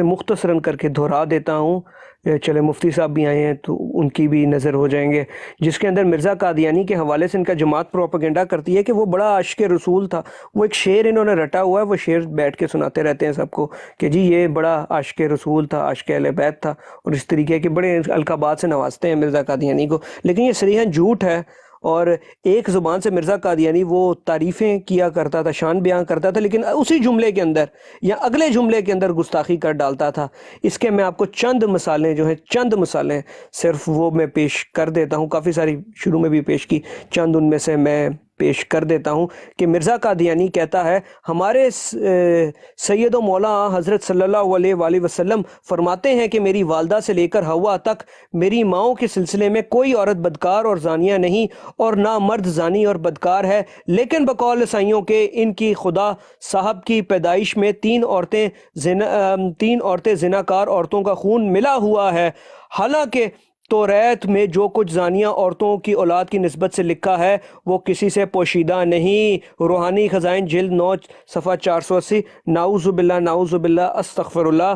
مختصراً کر کے دہرا دیتا ہوں، چلے مفتی صاحب بھی آئے ہیں تو ان کی بھی نظر ہو جائیں گے، جس کے اندر مرزا قادیانی کے حوالے سے ان کا جماعت پروپیگنڈا کرتی ہے کہ وہ بڑا عاشق رسول تھا۔ وہ ایک شعر انہوں نے رٹا ہوا ہے، وہ شعر بیٹھ کے سناتے رہتے ہیں سب کو کہ جی یہ بڑا عاشق رسول تھا، عاشق اہل بیت تھا، اور اس طریقے کے بڑے القابات سے نوازتے ہیں مرزا قادیانی کو، لیکن یہ صریحاً جھوٹ ہے۔ اور ایک زبان سے مرزا قادیانی وہ تعریفیں کیا کرتا تھا، شان بیان کرتا تھا، لیکن اسی جملے کے اندر یا اگلے جملے کے اندر گستاخی کر ڈالتا تھا۔ اس کے میں آپ کو چند مثالیں جو ہیں، چند مثالیں صرف وہ میں پیش کر دیتا ہوں، کافی ساری شروع میں بھی پیش کی، چند ان میں سے میں پیش کر دیتا ہوں کہ مرزا قادیانی کہتا ہے ہمارے سید و مولا حضرت صلی اللہ علیہ وآلہ وسلم فرماتے ہیں کہ میری والدہ سے لے کر حوا تک میری ماؤں کے سلسلے میں کوئی عورت بدکار اور زانیہ نہیں، اور نہ مرد زانی اور بدکار ہے، لیکن بقول عیسائیوں کے ان کی خدا صاحب کی پیدائش میں تین عورتیں زناکار عورتوں کا خون ملا ہوا ہے، حالانکہ توریت میں جو کچھ زانیہ عورتوں کی اولاد کی نسبت سے لکھا ہے وہ کسی سے پوشیدہ نہیں۔ روحانی خزائن جلد 9 صفحہ 480۔ نعوذ باللہ نعوذ باللہ استغفر اللہ۔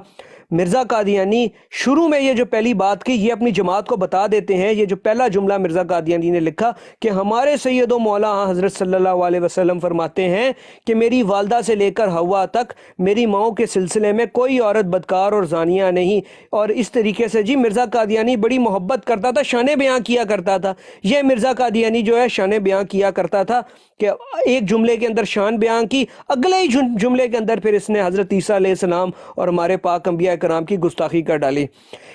مرزا قادیانی شروع میں یہ جو پہلی بات کی یہ اپنی جماعت کو بتا دیتے ہیں، یہ جو پہلا جملہ مرزا قادیانی نے لکھا کہ ہمارے سید و مولا حضرت صلی اللہ علیہ وسلم فرماتے ہیں کہ میری والدہ سے لے کر حوا تک میری ماؤں کے سلسلے میں کوئی عورت بدکار اور زانیہ نہیں، اور اس طریقے سے جی مرزا قادیانی بڑی محبت کرتا تھا، شان بیان کیا کرتا تھا۔ یہ مرزا قادیانی جو ہے شان بیان کیا کرتا تھا کہ ایک جملے کے اندر شان بیان کی، اگلے ہی جملے کے اندر پھر اس نے حضرت عیسیٰ علیہ السلام اور ہمارے پاک انبیاء کرام کی گستاخی کر ڈالی۔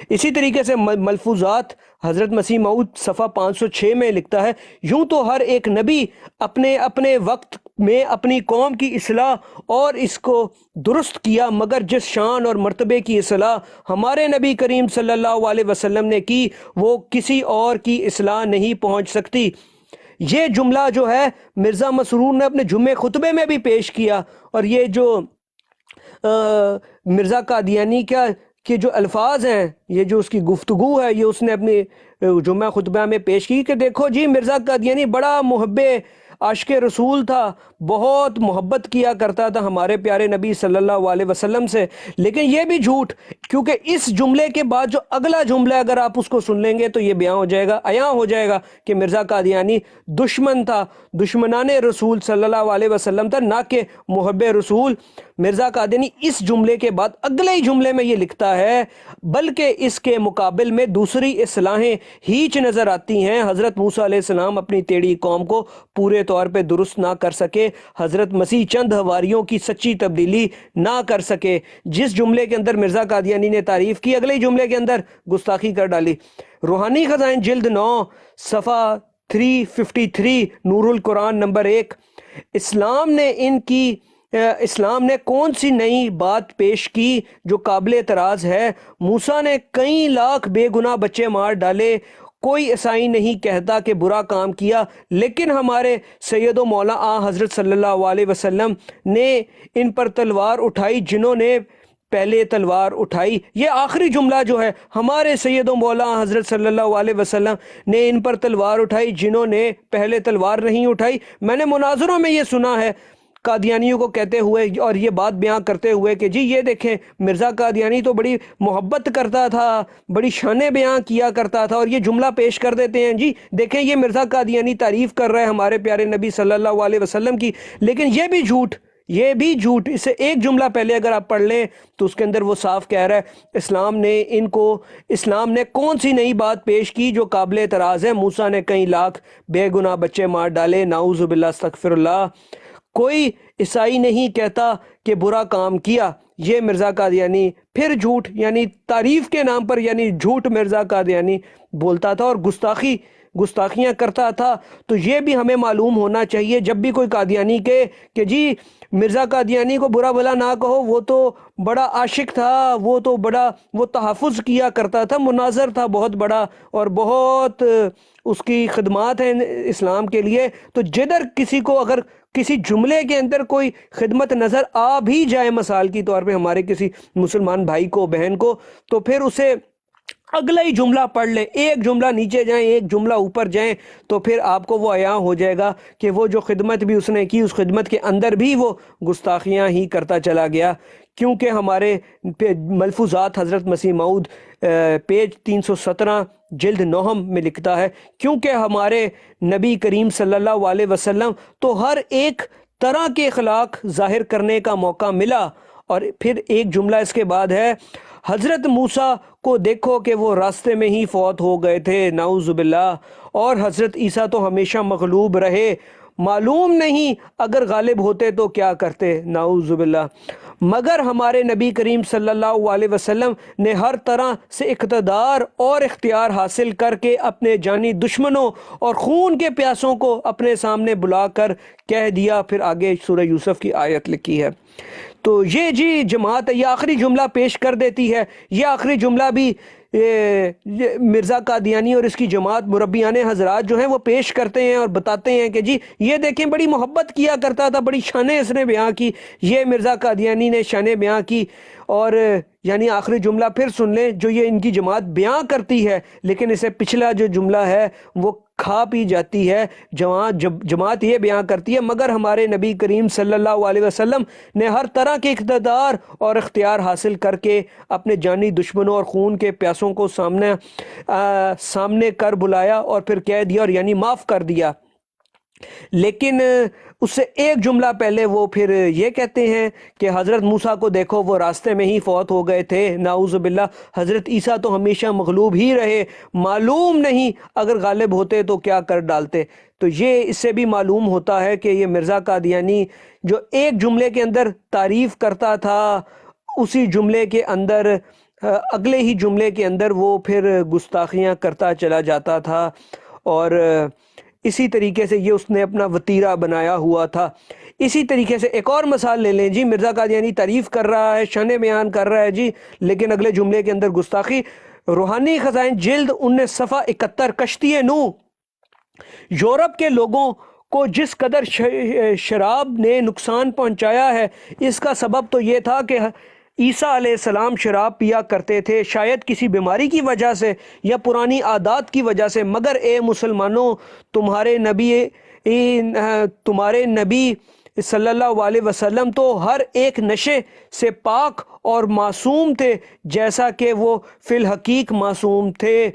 اسی طریقے سے ملفوظات حضرت مسیح موعود صفحہ 506 میں لکھتا ہے یوں تو ہر ایک نبی اپنے اپنے وقت میں اپنی قوم کی اصلاح اور اس کو درست کیا، مگر جس شان اور مرتبے کی اصلاح ہمارے نبی کریم صلی اللہ علیہ وسلم نے کی وہ کسی اور کی اصلاح نہیں پہنچ سکتی۔ یہ جملہ جو ہے مرزا مسرور نے اپنے جمعہ خطبے میں بھی پیش کیا، اور یہ جو مرزا قادیانی کے جو الفاظ ہیں، یہ جو اس کی گفتگو ہے، یہ اس نے اپنے جمعہ خطبہ میں پیش کی کہ دیکھو جی مرزا قادیانی بڑا محب عاشق رسول تھا، بہت محبت کیا کرتا تھا ہمارے پیارے نبی صلی اللہ علیہ وسلم سے، لیکن یہ بھی جھوٹ، کیونکہ اس جملے کے بعد جو اگلا جملہ اگر آپ اس کو سن لیں گے تو یہ بیان ہو جائے گا، عیاں ہو جائے گا کہ مرزا قادیانی دشمن تھا، دشمنان رسول صلی اللہ علیہ وسلم تھا، نہ کہ محب رسول۔ مرزا قادیانی اس جملے کے بعد اگلے ہی جملے میں یہ لکھتا ہے بلکہ اس کے مقابل میں دوسری اصلاحیں ہیچ نظر آتی ہیں۔ حضرت موسیٰ علیہ السلام اپنی ٹیڑھی قوم کو پورے طور پہ درست نہ کر سکے، حضرت مسیح چند حواریوں کی سچی تبدیلی نہ کر سکے۔ جس جملے کے اندر مرزا قادیانی نے تعریف کی، اگلے جملے کے اندر گستاخی کر ڈالی۔ روحانی خزائن جلد 9 صفحہ 353 نور القرآن نمبر 1۔ اسلام نے کون سی نئی بات پیش کی جو قابل اعتراض ہے؟ موسیٰ نے کئی لاکھ بے گناہ بچے مار ڈالے، کوئی عیسائی نہیں کہتا کہ برا کام کیا، لیکن ہمارے سید و مولا حضرت صلی اللہ علیہ وسلم نے ان پر تلوار اٹھائی جنہوں نے پہلے تلوار اٹھائی۔ یہ آخری جملہ جو ہے ہمارے سید و مولا حضرت صلی اللہ علیہ وسلم نے ان پر تلوار اٹھائی جنہوں نے پہلے تلوار نہیں اٹھائی۔ میں نے مناظروں میں یہ سنا ہے قادیانیوں کو کہتے ہوئے اور یہ بات بیان کرتے ہوئے کہ جی یہ دیکھیں مرزا قادیانی تو بڑی محبت کرتا تھا، بڑی شانیں بیان کیا کرتا تھا، اور یہ جملہ پیش کر دیتے ہیں جی دیکھیں یہ مرزا قادیانی تعریف کر رہا ہے ہمارے پیارے نبی صلی اللہ علیہ وسلم کی، لیکن یہ بھی جھوٹ، یہ بھی جھوٹ۔ اس سے ایک جملہ پہلے اگر آپ پڑھ لیں تو اس کے اندر وہ صاف کہہ رہا ہے اسلام نے کون سی نئی بات پیش کی جو قابل اعتراض ہے؟ موسیٰ نے کئی لاکھ بے گناہ بچے مار ڈالے، نعوذ باللہ استغفر اللہ، کوئی عیسائی نہیں کہتا کہ برا کام کیا۔ یہ مرزا قادیانی پھر جھوٹ، یعنی تعریف کے نام پر یعنی جھوٹ مرزا قادیانی بولتا تھا اور گستاخیاں کرتا تھا۔ تو یہ بھی ہمیں معلوم ہونا چاہیے جب بھی کوئی قادیانی کہے کہ جی مرزا قادیانی کو برا بھلا نہ کہو، وہ تو بڑا عاشق تھا، وہ تحفظ کیا کرتا تھا، مناظر تھا بہت بڑا، اور بہت اس کی خدمات ہیں اسلام کے لیے، تو جدھر کسی کو اگر کسی جملے کے اندر کوئی خدمت نظر آ بھی جائے مثال کی طور پہ ہمارے کسی مسلمان بھائی کو بہن کو، تو پھر اسے اگلا ہی جملہ پڑھ لیں، ایک جملہ نیچے جائیں ایک جملہ اوپر جائیں، تو پھر آپ کو وہ عیاں ہو جائے گا کہ وہ جو خدمت بھی اس نے کی اس خدمت کے اندر بھی وہ گستاخیاں ہی کرتا چلا گیا۔ کیونکہ ہمارے ملفوظات حضرت مسیح موعود پیج 317 جلد 9 میں لکھتا ہے، کیونکہ ہمارے نبی کریم صلی اللہ علیہ وسلم تو ہر ایک طرح کے اخلاق ظاہر کرنے کا موقع ملا۔ اور پھر ایک جملہ اس کے بعد ہے، حضرت موسیٰ کو دیکھو کہ وہ راستے میں ہی فوت ہو گئے تھے، نعوذ باللہ، اور حضرت عیسیٰ تو ہمیشہ مغلوب رہے، معلوم نہیں اگر غالب ہوتے تو کیا کرتے، نعوذ باللہ۔ مگر ہمارے نبی کریم صلی اللہ علیہ وسلم نے ہر طرح سے اقتدار اور اختیار حاصل کر کے اپنے جانی دشمنوں اور خون کے پیاسوں کو اپنے سامنے بلا کر کہہ دیا۔ پھر آگے سورہ یوسف کی آیت لکھی ہے۔ تو یہ جی جماعت یہ آخری جملہ پیش کر دیتی ہے۔ یہ آخری جملہ بھی مرزا قادیانی اور اس کی جماعت مربیان حضرات جو ہیں وہ پیش کرتے ہیں اور بتاتے ہیں کہ جی یہ دیکھیں بڑی محبت کیا کرتا تھا، بڑی شانیں اس نے بیان کی، یہ مرزا قادیانی نے شانیں بیان کی۔ اور یعنی آخری جملہ پھر سن لیں جو یہ ان کی جماعت بیان کرتی ہے، لیکن اسے پچھلا جو جملہ ہے وہ کھا پی جاتی ہے۔ جماعت یہ بیان کرتی ہے، مگر ہمارے نبی کریم صلی اللہ علیہ وسلم نے ہر طرح کے اقتدار اور اختیار حاصل کر کے اپنے جانی دشمنوں اور خون کے پیاسوں کو سامنے کر بلایا اور پھر کہہ دیا اور یعنی معاف کر دیا۔ لیکن اس سے ایک جملہ پہلے وہ پھر یہ کہتے ہیں کہ حضرت موسیٰ کو دیکھو وہ راستے میں ہی فوت ہو گئے تھے، نعوذ باللہ، حضرت عیسیٰ تو ہمیشہ مغلوب ہی رہے، معلوم نہیں اگر غالب ہوتے تو کیا کر ڈالتے۔ تو یہ اس سے بھی معلوم ہوتا ہے کہ یہ مرزا قادیانی جو ایک جملے کے اندر تعریف کرتا تھا، اسی جملے کے اندر اگلے ہی جملے کے اندر وہ پھر گستاخیاں کرتا چلا جاتا تھا، اور اسی طریقے سے یہ اس نے اپنا وتیرہ بنایا ہوا تھا۔ اسی طریقے سے ایک اور مثال لے لیں جی، مرزا قادیانی تعریف کر رہا ہے، شان بیان کر رہا ہے جی، لیکن اگلے جملے کے اندر گستاخی۔ روحانی خزائن جلد 19 صفحہ 71، کشتی نوح، یورپ کے لوگوں کو جس قدر شراب نے نقصان پہنچایا ہے، اس کا سبب تو یہ تھا کہ عیسیٰ علیہ السلام شراب پیا کرتے تھے، شاید کسی بیماری کی وجہ سے یا پرانی عادات کی وجہ سے، مگر اے مسلمانوں، تمہارے نبی صلی اللہ علیہ وسلم تو ہر ایک نشے سے پاک اور معصوم تھے، جیسا کہ وہ فی الحقیق معصوم تھے۔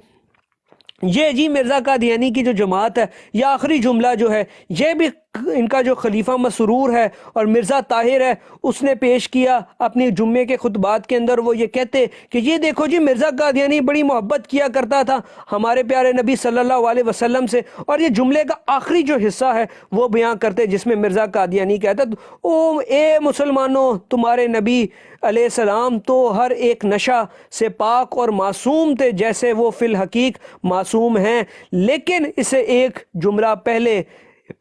یہ جی مرزا قادیانی کی جو جماعت ہے، یہ آخری جملہ جو ہے یہ بھی ان کا جو خلیفہ مسرور ہے اور مرزا طاہر ہے اس نے پیش کیا اپنی جمعے کے خطبات کے اندر۔ وہ یہ کہتے کہ یہ دیکھو جی مرزا قادیانی بڑی محبت کیا کرتا تھا ہمارے پیارے نبی صلی اللہ علیہ وسلم سے، اور یہ جملے کا آخری جو حصہ ہے وہ بیان کرتے جس میں مرزا قادیانی کہتا او اے مسلمانوں، تمہارے نبی علیہ السلام تو ہر ایک نشہ سے پاک اور معصوم تھے، جیسے وہ فی الحقیق معصوم ہیں۔ لیکن اسے ایک جملہ پہلے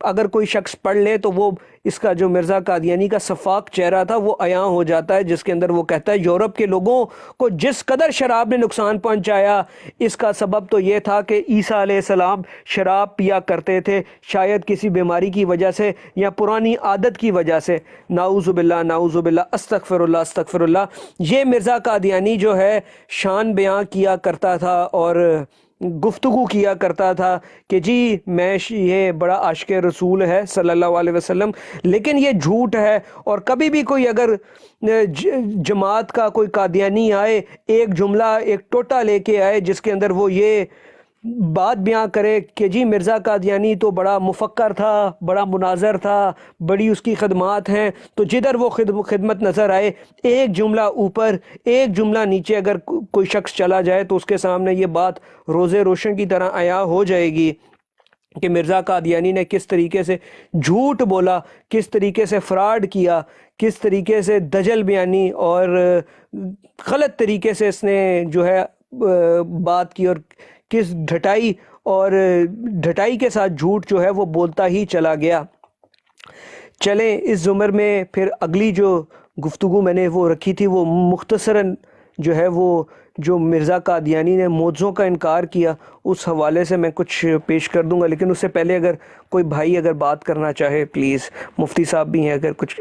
اگر کوئی شخص پڑھ لے تو وہ اس کا جو مرزا قادیانی کا صفاق چہرہ تھا وہ عیاں ہو جاتا ہے، جس کے اندر وہ کہتا ہے یورپ کے لوگوں کو جس قدر شراب نے نقصان پہنچایا، اس کا سبب تو یہ تھا کہ عیسیٰ علیہ السلام شراب پیا کرتے تھے، شاید کسی بیماری کی وجہ سے یا پرانی عادت کی وجہ سے، نعوذ باللہ نعوذ باللہ، استغفر اللہ استغفر اللہ۔ یہ مرزا قادیانی جو ہے شان بیان کیا کرتا تھا اور گفتگو کیا کرتا تھا کہ جی میں یہ بڑا عاشق رسول ہے صلی اللہ علیہ وسلم، لیکن یہ جھوٹ ہے۔ اور کبھی بھی کوئی اگر جماعت کا کوئی قادیانی آئے، ایک جملہ ایک ٹوٹا لے کے آئے جس کے اندر وہ یہ بات بیان کرے کہ جی مرزا قادیانی تو بڑا مفکر تھا، بڑا مناظر تھا، بڑی اس کی خدمات ہیں، تو جدھر وہ خدمت نظر آئے ایک جملہ اوپر ایک جملہ نیچے اگر کوئی شخص چلا جائے تو اس کے سامنے یہ بات روزے روشن کی طرح عیاں ہو جائے گی کہ مرزا قادیانی نے کس طریقے سے جھوٹ بولا، کس طریقے سے فراڈ کیا، کس طریقے سے دجل بیانی اور غلط طریقے سے اس نے جو ہے بات کی، اور کس ڈھٹائی کے ساتھ جھوٹ جو ہے وہ بولتا ہی چلا گیا۔ چلیں اس زمر میں پھر اگلی جو گفتگو میں نے وہ رکھی تھی وہ مختصراً جو ہے وہ جو مرزا قادیانی نے معجزوں کا انکار کیا اس حوالے سے میں کچھ پیش کر دوں گا، لیکن اس سے پہلے اگر کوئی بھائی اگر بات کرنا چاہے پلیز، مفتی صاحب بھی ہیں اگر کچھ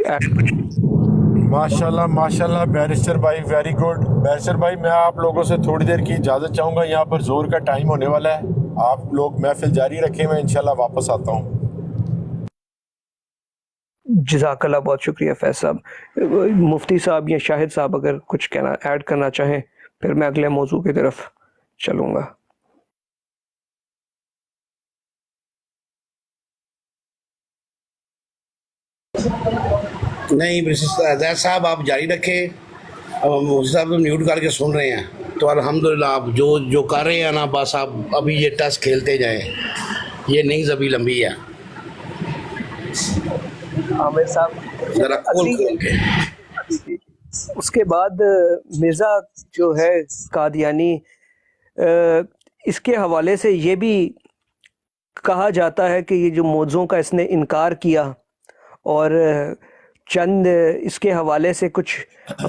ماشاءاللہ ماشاءاللہ بیرسٹر بھائی ویری گڈ۔ بیرسٹر بھائی میں آپ لوگوں سے تھوڑی دیر کی اجازت چاہوں گا، یہاں پر زور کا ٹائم ہونے والا ہے، آپ لوگ محفل جاری رکھیں، میں انشاءاللہ واپس آتا ہوں۔ جزاک اللہ، بہت شکریہ فیض صاحب. مفتی صاحب یا شاہد صاحب اگر کچھ کہنا ایڈ کرنا چاہیں پھر میں اگلے موضوع کی طرف چلوں گا. نہیں زید صاحب آپ جاری رکھیں. اب ہم مفتی صاحب تو میوٹ کر کے سن رہے ہیں تو الحمدللہ آپ جو کر رہے ہیں نا بس آپ ابھی یہ ٹس کھیلتے جائیں. یہ نہیں ابھی لمبی ہے. عامر صاحب ذرا کھول کے. اس کے بعد مرزا جو ہے قادیانی، اس کے حوالے سے یہ بھی کہا جاتا ہے کہ یہ جو موضوعوں کا اس نے انکار کیا، اور چند اس کے حوالے سے کچھ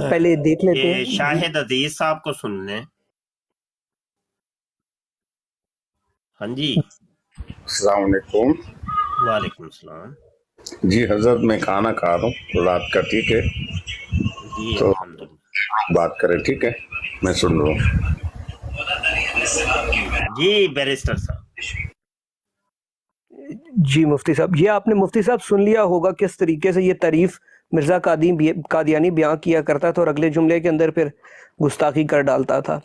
پہلے دیکھ لیتے ہیں. شاہد عزیز صاحب کو سن لیں. ہاں جی، السلام علیکم. وعلیکم السلام. جی حضرت میں کھانا کھا رہا ہوں رات کا، ٹھیک ہے جی تو الحمدللہ. بات کریں، ٹھیک ہے میں سن رہا ہوں. جی بیرسٹر صاحب. جی مفتی صاحب، یہ آپ نے مفتی صاحب سن لیا ہوگا کس طریقے سے یہ تعریف مرزا قادیانی بیان کیا کرتا تھا اور اگلے جملے کے اندر پھر گستاخی کر ڈالتا تھا.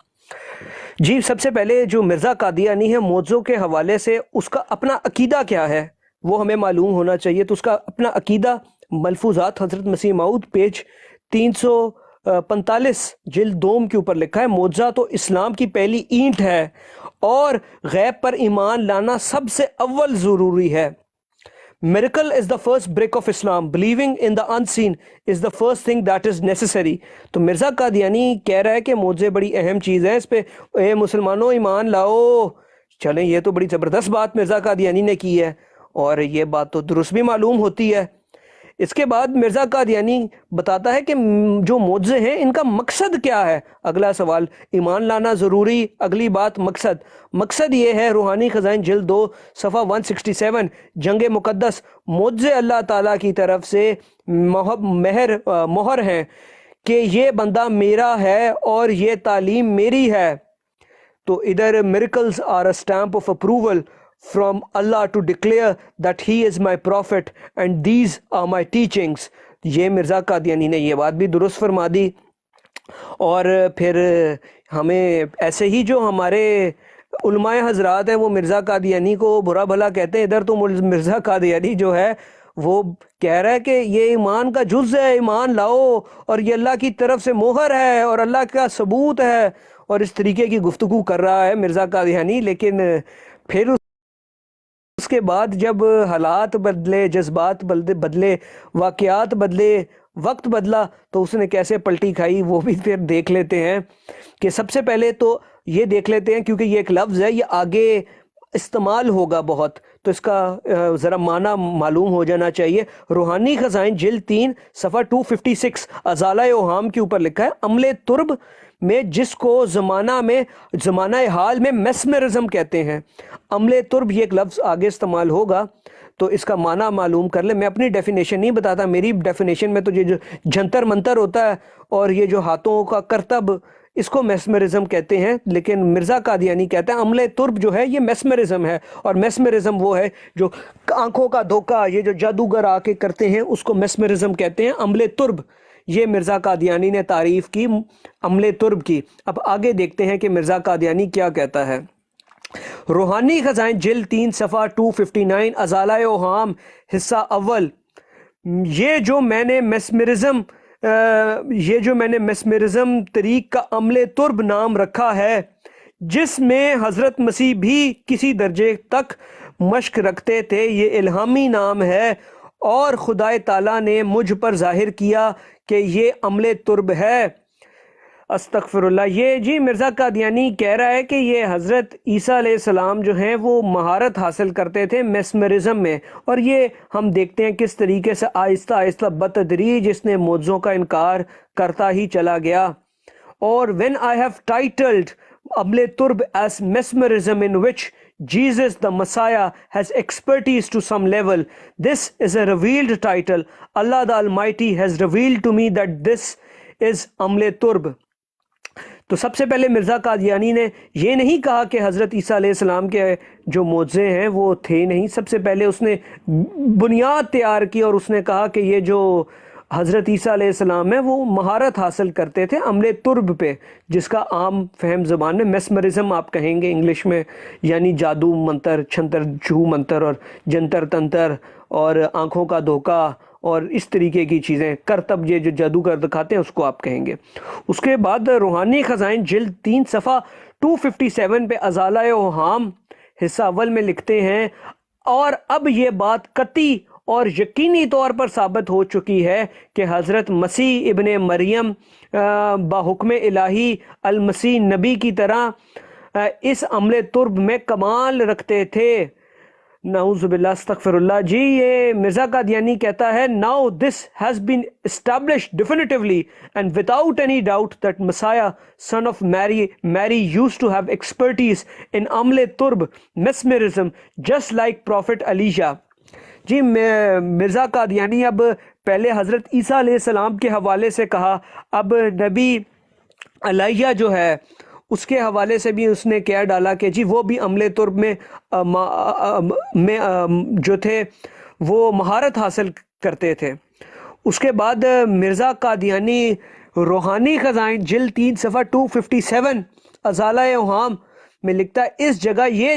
جی سب سے پہلے جو مرزا قادیانی ہے، موضوع کے حوالے سے اس کا اپنا عقیدہ کیا ہے وہ ہمیں معلوم ہونا چاہیے. تو اس کا اپنا عقیدہ ملفوظات حضرت مسیح موعود پیج 345 جلد دوم کے اوپر لکھا ہے. معجزہ تو اسلام کی پہلی اینٹ ہے اور غیب پر ایمان لانا سب سے اول ضروری ہے. Miracle is the first brick of Islam. Believing in the unseen is the first thing that is necessary. تو مرزا قادیانی کہہ رہا ہے کہ معجزے بڑی اہم چیز ہے، اس پہ اے مسلمانوں ایمان لاؤ. چلیں یہ تو بڑی زبردست بات مرزا قادیانی نے کی ہے اور یہ بات تو درست بھی معلوم ہوتی ہے. اس کے بعد مرزا قادیانی بتاتا ہے کہ جو معجزے ہیں ان کا مقصد کیا ہے. اگلا سوال، ایمان لانا ضروری، اگلی بات مقصد یہ ہے. روحانی خزائن جلد 2 صفحہ 167، جنگ مقدس. معجزے اللہ تعالیٰ کی طرف سے مہر ہیں کہ یہ بندہ میرا ہے اور یہ تعلیم میری ہے. تو ادھر miracles are a stamp of approval from Allah to declare that he is my prophet and these are my teachings. یہ مرزا قادیانی نے یہ بات بھی درست فرما دی. اور پھر ہمیں ایسے ہی جو ہمارے علماء حضرات ہیں وہ مرزا قادیانی کو برا بھلا کہتے ہیں، ادھر تو مرزا قادیانی جو ہے وہ کہہ رہا ہے کہ یہ ایمان کا جز ہے، ایمان لاؤ اور یہ اللہ کی طرف سے مہر ہے اور اللہ کا ثبوت ہے، اور اس طریقے کی گفتگو کر رہا ہے مرزا قادیانی. لیکن پھر اس کے بعد جب حالات بدلے، جذبات بدلے، واقعات بدلے، وقت بدلا تو اس نے کیسے پلٹی کھائی وہ بھی پھر دیکھ لیتے ہیں. کہ سب سے پہلے تو یہ دیکھ لیتے ہیں کیونکہ یہ ایک لفظ ہے، یہ آگے استعمال ہوگا بہت، تو اس کا ذرا معنی معلوم ہو جانا چاہیے. روحانی خزائن جلد 3 صفحہ 256 ازالہ اوہام کے اوپر لکھا ہے، عمل ترب میں جس کو زمانہ حال میں میسمرزم کہتے ہیں. عمل ترب یہ ایک لفظ آگے استعمال ہوگا تو اس کا معنی معلوم کر لیں. میں اپنی ڈیفینیشن نہیں بتاتا، میری ڈیفینیشن میں تو یہ جو جنتر منتر ہوتا ہے اور یہ جو ہاتھوں کا کرتب اس کو میسمرزم کہتے ہیں، لیکن مرزا قادیانی کہتا ہے عمل ترب جو ہے یہ میسمرزم ہے، اور میسمرزم وہ ہے جو آنکھوں کا دھوکہ، یہ جو جادوگر آ کے کرتے ہیں اس کو میسمرزم کہتے ہیں. عمل ترب یہ مرزا قادیانی نے تعریف کی عمل ترب کی. اب آگے دیکھتے ہیں کہ مرزا قادیانی کیا کہتا ہے. روحانی خزائن جلد 3 صفحہ 259 ازالہ اوہام حصہ اول. یہ جو میں نے میسمرزم طریق کا عمل ترب نام رکھا ہے، جس میں حضرت مسیح بھی کسی درجے تک مشق رکھتے تھے، یہ الہامی نام ہے اور خدا تعالیٰ نے مجھ پر ظاہر کیا کہ یہ عمل ترب ہے. استغفر اللہ. یہ جی مرزا قادیانی کہہ رہا ہے کہ یہ حضرت عیسیٰ علیہ السلام جو ہیں وہ مہارت حاصل کرتے تھے میسمرزم میں، اور یہ ہم دیکھتے ہیں کس طریقے سے آہستہ آہستہ بتدریج اس نے معجزوں کا انکار کرتا ہی چلا گیا. اور when I have titled عمل ترب as mesmerism in which Jesus the Messiah has expertise to some level, this is a revealed title. Allah the Almighty has revealed to me that this is عمل ترب. تو سب سے پہلے مرزا قادیانی نے یہ نہیں کہا کہ حضرت عیسیٰ علیہ السلام کے جو معجزے ہیں وہ تھے نہیں. سب سے پہلے اس نے بنیاد تیار کی اور اس نے کہا کہ یہ جو حضرت عیسیٰ علیہ السلام ہے وہ مہارت حاصل کرتے تھے عمل ترب پہ، جس کا عام فہم زبان میں میسمرزم آپ کہیں گے انگلش میں، یعنی جادو منتر، چھنتر چھو منتر اور جنتر تنتر اور آنکھوں کا دھوکہ اور اس طریقے کی چیزیں، کرتب یہ جو جادو کر دکھاتے ہیں اس کو آپ کہیں گے. اس کے بعد روحانی خزائن جلد 3 صفحہ 257 پہ ازالہ اوہام حصہ اول میں لکھتے ہیں، اور اب یہ بات قطعی اور یقینی طور پر ثابت ہو چکی ہے کہ حضرت مسیح ابن مریم بحکم الہی المسیح نبی کی طرح اس عمل ترب میں کمال رکھتے تھے. نعوذ باللہ، استغفر اللہ. جی یہ مرزا قادیانی کہتا ہے now this has been established definitively and without any doubt that Messiah son of Mary used to have expertise in عمل ترب mesmerism just like Prophet Elijah. جی مرزا قادیانی اب پہلے حضرت عیسیٰ علیہ السلام کے حوالے سے کہا، اب نبی علیہ جو ہے اس کے حوالے سے بھی اس نے کہہ ڈالا کہ جی وہ بھی عمل ترب میں جو تھے وہ مہارت حاصل کرتے تھے. اس کے بعد مرزا قادیانی روحانی خزائن جلد 3 صفحہ 257 ازالہ اوہام میں لکھتا ہے، اس جگہ یہ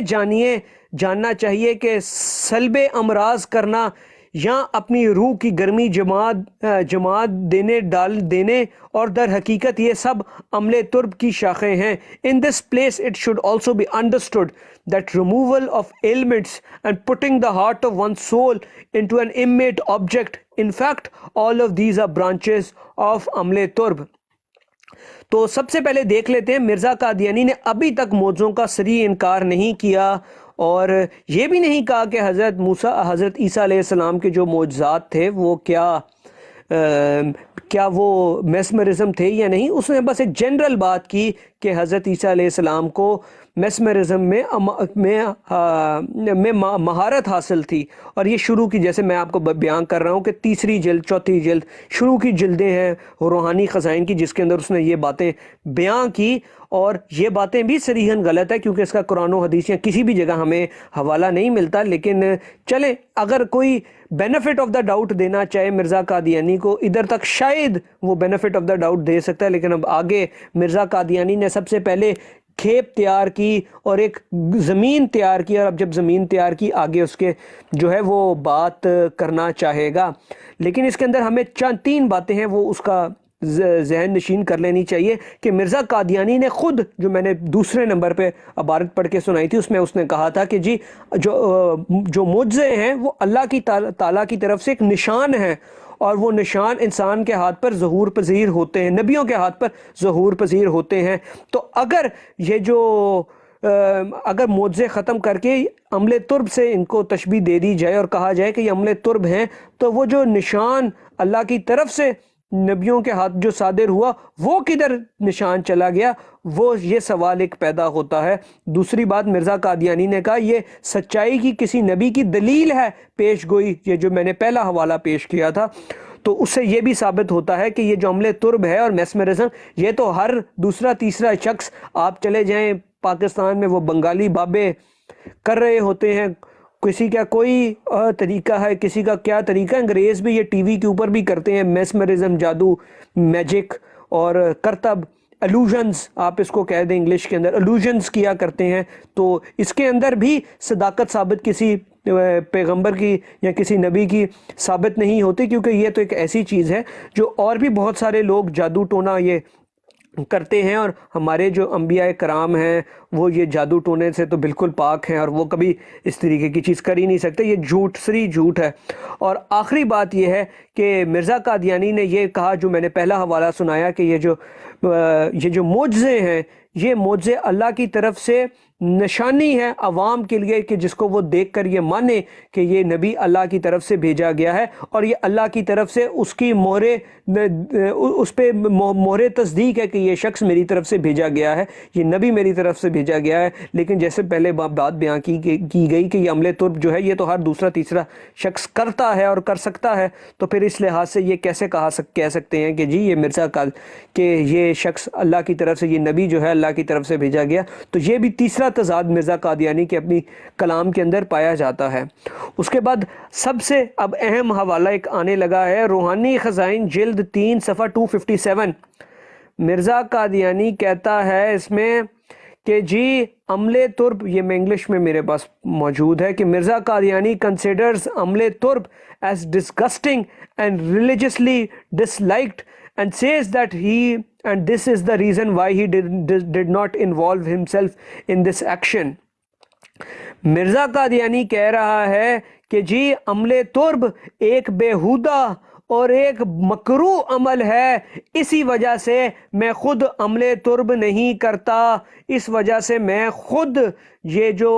جاننا چاہیے کہ سلب امراض کرنا یا اپنی روح کی گرمی جماعت دینے اور در حقیقت یہ سب عمل ترب کی شاخیں ہیں. In this place it should also be understood that removal of ailments and putting the heart of one's soul into an immate object, in fact all of these are branches of عمل ترب. تو سب سے پہلے دیکھ لیتے ہیں مرزا قادیانی نے ابھی تک معجزوں کا صریح انکار نہیں کیا اور یہ بھی نہیں کہا کہ حضرت عیسیٰ علیہ السلام کے جو معجزات تھے وہ کیا وہ میسمرزم تھے یا نہیں. اس نے بس ایک جنرل بات کی کہ حضرت عیسیٰ علیہ السلام کو میسمرزم میں مہارت حاصل تھی، اور یہ شروع کی، جیسے میں آپ کو بیان کر رہا ہوں کہ 3 جلد 4 جلد شروع کی جلدیں ہیں روحانی خزائن کی، جس کے اندر اس نے یہ باتیں بیان کی. اور یہ باتیں بھی صریحاً غلط ہے کیونکہ اس کا قرآن و حدیث یا کسی بھی جگہ ہمیں حوالہ نہیں ملتا. لیکن چلیں، اگر کوئی بینیفٹ آف دا ڈاؤٹ دینا چاہے مرزا قادیانی کو، ادھر تک شاید وہ بینیفٹ آف دا ڈاؤٹ دے سکتا ہے. لیکن اب آگے مرزا قادیانی نے سب سے پہلے کھیپ تیار کی اور ایک زمین تیار کی، اور اب جب زمین تیار کی آگے اس کے جو ہے وہ بات کرنا چاہے گا. لیکن اس کے اندر ہمیں 3 باتیں ہیں وہ اس کا ذہن نشین کر لینی چاہیے کہ مرزا قادیانی نے خود، جو میں نے دوسرے نمبر پہ عبارت پڑھ کے سنائی تھی، اس میں اس نے کہا تھا کہ جی جو معجزے ہیں وہ اللہ کی تعالیٰ کی طرف سے ایک نشان ہے، اور وہ نشان انسان کے ہاتھ پر ظہور پذیر ہوتے ہیں، نبیوں کے ہاتھ پر ظہور پذیر ہوتے ہیں. تو اگر معجزے ختم کر کے عمل ترب سے ان کو تشبیہ دے دی جائے اور کہا جائے کہ یہ عمل ترب ہیں، تو وہ جو نشان اللہ کی طرف سے نبیوں کے ہاتھ جو صادر ہوا وہ کدھر نشان چلا گیا؟ وہ یہ سوال ایک پیدا ہوتا ہے. دوسری بات مرزا قادیانی نے کہا یہ سچائی کی کسی نبی کی دلیل ہے پیش گوئی، یہ جو میں نے پہلا حوالہ پیش کیا تھا. تو اس سے یہ بھی ثابت ہوتا ہے کہ یہ جو عمل ترب ہے اور میسمرزم، یہ تو ہر دوسرا تیسرا شخص، آپ چلے جائیں پاکستان میں، وہ بنگالی بابے کر رہے ہوتے ہیں. کسی کا کوئی طریقہ ہے، کسی کا کیا طریقہ. انگریز بھی یہ ٹی وی کے اوپر بھی کرتے ہیں میسمرزم، جادو، میجک اور کرتب، الوژنز آپ اس کو کہہ دیں، انگلش کے اندر الوژنز کیا کرتے ہیں. تو اس کے اندر بھی صداقت ثابت کسی پیغمبر کی یا کسی نبی کی ثابت نہیں ہوتی، کیونکہ یہ تو ایک ایسی چیز ہے جو اور بھی بہت سارے لوگ جادو ٹونا یہ کرتے ہیں، اور ہمارے جو انبیاء کرام ہیں وہ یہ جادو ٹونے سے تو بالکل پاک ہیں، اور وہ کبھی اس طریقے کی چیز کر ہی نہیں سکتے. یہ جھوٹ، سری جھوٹ ہے. اور آخری بات یہ ہے کہ مرزا قادیانی نے یہ کہا، جو میں نے پہلا حوالہ سنایا، کہ یہ جو معجزے ہیں یہ معجزے اللہ کی طرف سے نشانی ہے عوام کے لیے کہ جس کو وہ دیکھ کر یہ مانے کہ یہ نبی اللہ کی طرف سے بھیجا گیا ہے اور یہ اللہ کی طرف سے اس کی اس پہ مہر تصدیق ہے کہ یہ شخص میری طرف سے بھیجا گیا ہے، یہ نبی میری طرف سے بھیجا گیا ہے۔ لیکن جیسے پہلے بات بیان کی گئی کہ یہ عمل ترک جو ہے یہ تو ہر دوسرا تیسرا شخص کرتا ہے اور کر سکتا ہے، تو پھر اس لحاظ سے یہ کیسے کہہ سکتے ہیں کہ جی یہ مرزا کا کہ یہ شخص اللہ کی طرف سے، یہ نبی جو ہے اللہ کی طرف سے بھیجا گیا۔ تو یہ بھی تیسرا تضاد مرزا قادیانی کے اپنی کلام کے اندر پایا جاتا ہے۔ اس کے بعد سب سے اب اہم حوالہ ایک آنے لگا ہے، روحانی خزائن جلد 3 صفحہ 257۔ مرزا قادیانی کہتا ہے اس میں کہ جی عمل ترب، یہ میں انگلش میں میرے پاس موجود ہے کہ مرزا قادیانی کنسیڈرز عمل ترب as disgusting and religiously disliked and says that and this is the reason why he did not involve himself in this action۔ Mirza Qadiani کہہ رہا ہے کہ جی عمل ترب ایک بیہودہ اور ایک مکروہ عمل ہے، اسی وجہ سے میں خود عمل ترب نہیں کرتا، اس وجہ سے میں خود یہ جو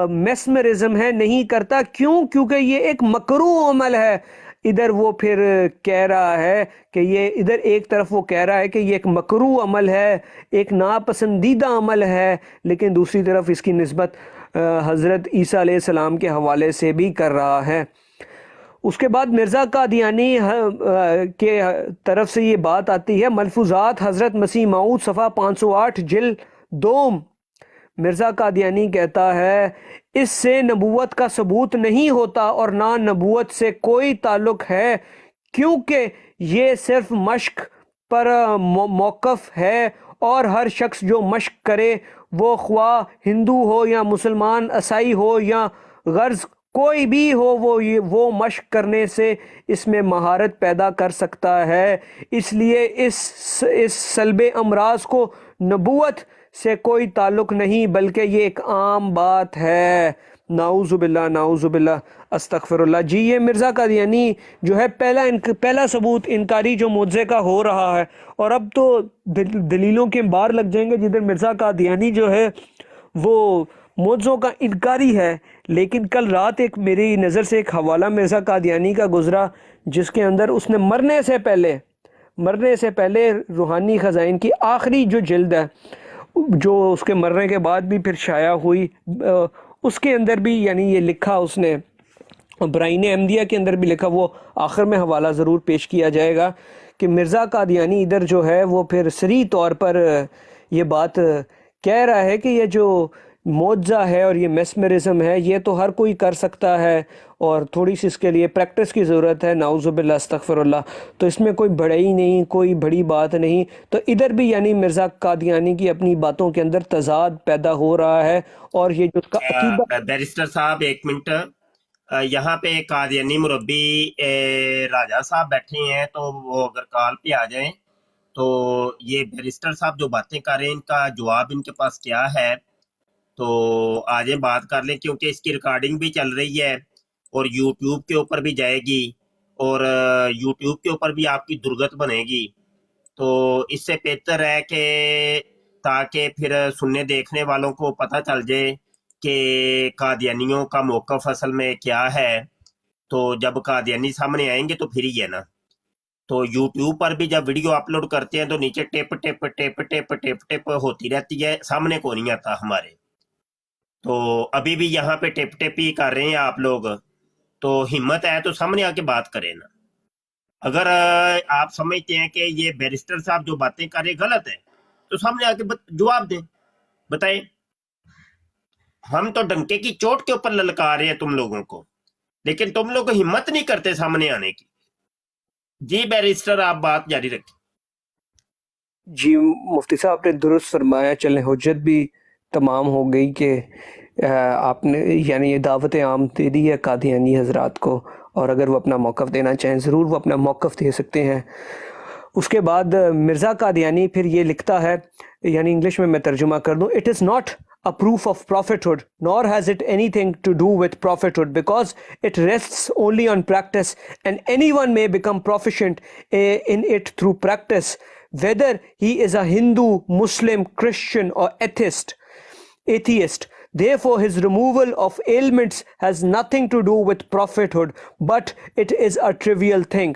میسمرزم ہے نہیں کرتا۔ کیونکہ یہ ایک مکروہ عمل ہے۔ ادھر وہ پھر کہہ رہا ہے کہ یہ ادھر ایک طرف وہ کہہ رہا ہے کہ یہ ایک مکروہ عمل ہے، ایک ناپسندیدہ عمل ہے، لیکن دوسری طرف اس کی نسبت حضرت عیسیٰ علیہ السلام کے حوالے سے بھی کر رہا ہے۔ اس کے بعد مرزا قادیانی کے طرف سے یہ بات آتی ہے، ملفوظات حضرت مسیح موعود صفحہ 508 جلد 2۔ مرزا قادیانی کہتا ہے اس سے نبوت کا ثبوت نہیں ہوتا اور نہ نبوت سے کوئی تعلق ہے، کیونکہ یہ صرف مشق پر موقف ہے، اور ہر شخص جو مشق کرے وہ خواہ ہندو ہو یا مسلمان، عیسائی ہو یا غرض کوئی بھی ہو، وہ مشق کرنے سے اس میں مہارت پیدا کر سکتا ہے۔ اس لیے اس سلب امراض کو نبوت سے کوئی تعلق نہیں، بلکہ یہ ایک عام بات ہے۔ نعوذ باللہ نعوذ باللہ استغفر اللہ۔ جی یہ مرزا قادیانی جو ہے پہلا ثبوت انکاری جو معجزے کا ہو رہا ہے، اور اب تو دلیلوں کے بار لگ جائیں گے جدھر مرزا قادیانی جو ہے وہ معجزوں کا انکاری ہے۔ لیکن کل رات ایک میری نظر سے ایک حوالہ مرزا قادیانی کا گزرا، جس کے اندر اس نے مرنے سے پہلے روحانی خزائن کی آخری جو جلد ہے، جو اس کے مرنے کے بعد بھی پھر شائع ہوئی، اس کے اندر بھی یعنی یہ لکھا اس نے، برائن احمدیہ کے اندر بھی لکھا، وہ آخر میں حوالہ ضرور پیش کیا جائے گا کہ مرزا قادیانی ادھر جو ہے وہ پھر صریح طور پر یہ بات کہہ رہا ہے کہ یہ جو معجزہ ہے اور یہ میسمرزم ہے یہ تو ہر کوئی کر سکتا ہے، اور تھوڑی سی اس کے لیے پریکٹس کی ضرورت ہے۔ نعوذ باللہ استغفر اللہ۔ تو اس میں کوئی بڑائی نہیں، کوئی بڑی بات نہیں۔ تو ادھر بھی یعنی مرزا قادیانی کی اپنی باتوں کے اندر تضاد پیدا ہو رہا ہے، اور یہ جو اس کا عقیدہ۔ بیرسٹر صاحب ایک منٹ، یہاں پہ قادیانی مربی راجہ صاحب بیٹھے ہیں، تو وہ اگر کال پہ آ جائیں تو یہ بیرسٹر صاحب جو باتیں کر رہے ہیں ان کا جواب ان کے پاس کیا ہے، تو آجیں بات کر لیں، کیونکہ اس کی ریکارڈنگ بھی چل رہی ہے اور یوٹیوب کے اوپر بھی جائے گی، اور یوٹیوب کے اوپر بھی آپ کی درگت بنے گی۔ تو اس سے بہتر ہے کہ تاکہ پھر سننے دیکھنے والوں کو پتہ چل جائے کہ قادیانیوں کا موقف اصل میں کیا ہے، تو جب قادیانی سامنے آئیں گے تو پھر ہی ہے نا۔ تو یوٹیوب پر بھی جب ویڈیو اپلوڈ کرتے ہیں تو نیچے ٹپ ٹپ ٹپ ٹپ ٹپ ٹپ ہوتی رہتی ہے، سامنے کو نہیں آتا ہمارے۔ تو ابھی بھی یہاں پہ ٹپ ٹپ ہی کر رہے ہیں آپ لوگ، تو ہمت ہے تو سامنے آ کے بات کریں نا۔ اگر آپ سمجھتے ہیں کہ یہ بیرسٹر صاحب جو باتیں کر رہے غلط ہے تو سامنے آ کے جواب دیں، بتائیں۔ ہم تو ڈنکے کی چوٹ کے اوپر للکار رہے ہیں تم لوگوں کو، لیکن تم لوگ ہمت نہیں کرتے سامنے آنے کی۔ جی بیرسٹر آپ بات جاری رکھیں۔ جی مفتی صاحب نے درست فرمایا، چلیں حجت بھی تمام ہو گئی کہ آپ نے یعنی یہ دعوت عام دے دی ہے قادیانی حضرات کو، اور اگر وہ اپنا موقف دینا چاہیں ضرور وہ اپنا موقف دے سکتے ہیں۔ اس کے بعد مرزا قادیانی پھر یہ لکھتا ہے، یعنی انگلش میں ترجمہ کر دوں، it is not a proof of prophethood, nor has it anything to do with prophethood, because it rests only on practice, and anyone may become proficient in it through practice. whether he is a Hindu, Muslim, Christian or atheist. Therefore, his removal of ailments has nothing to do with prophethood, but it is a trivial thing.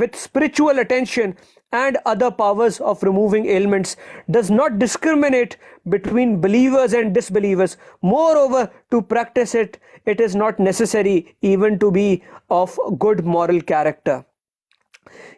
with spiritual attention and other powers of removing ailments, does not discriminate between believers and disbelievers. Moreover, to practice it, it is not necessary even to be of good moral character.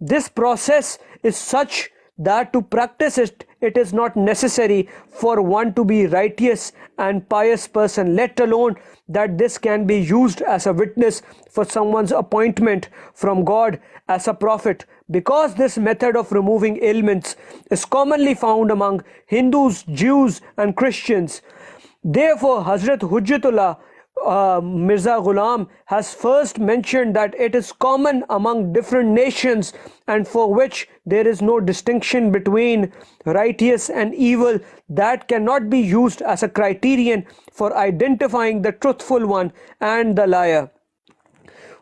This process is such that to practice it, it is not necessary for one to be righteous and pious person, let alone that this can be used as a witness for someone's appointment from God as a prophet, because this method of removing ailments is commonly found among Hindus, Jews and Christians. Therefore, Hazrat Hujjatullah Mirza Ghulam has first mentioned that it is common among different nations and for which there is no distinction between righteous and evil, that cannot be used as a criterion for identifying the truthful one and the liar.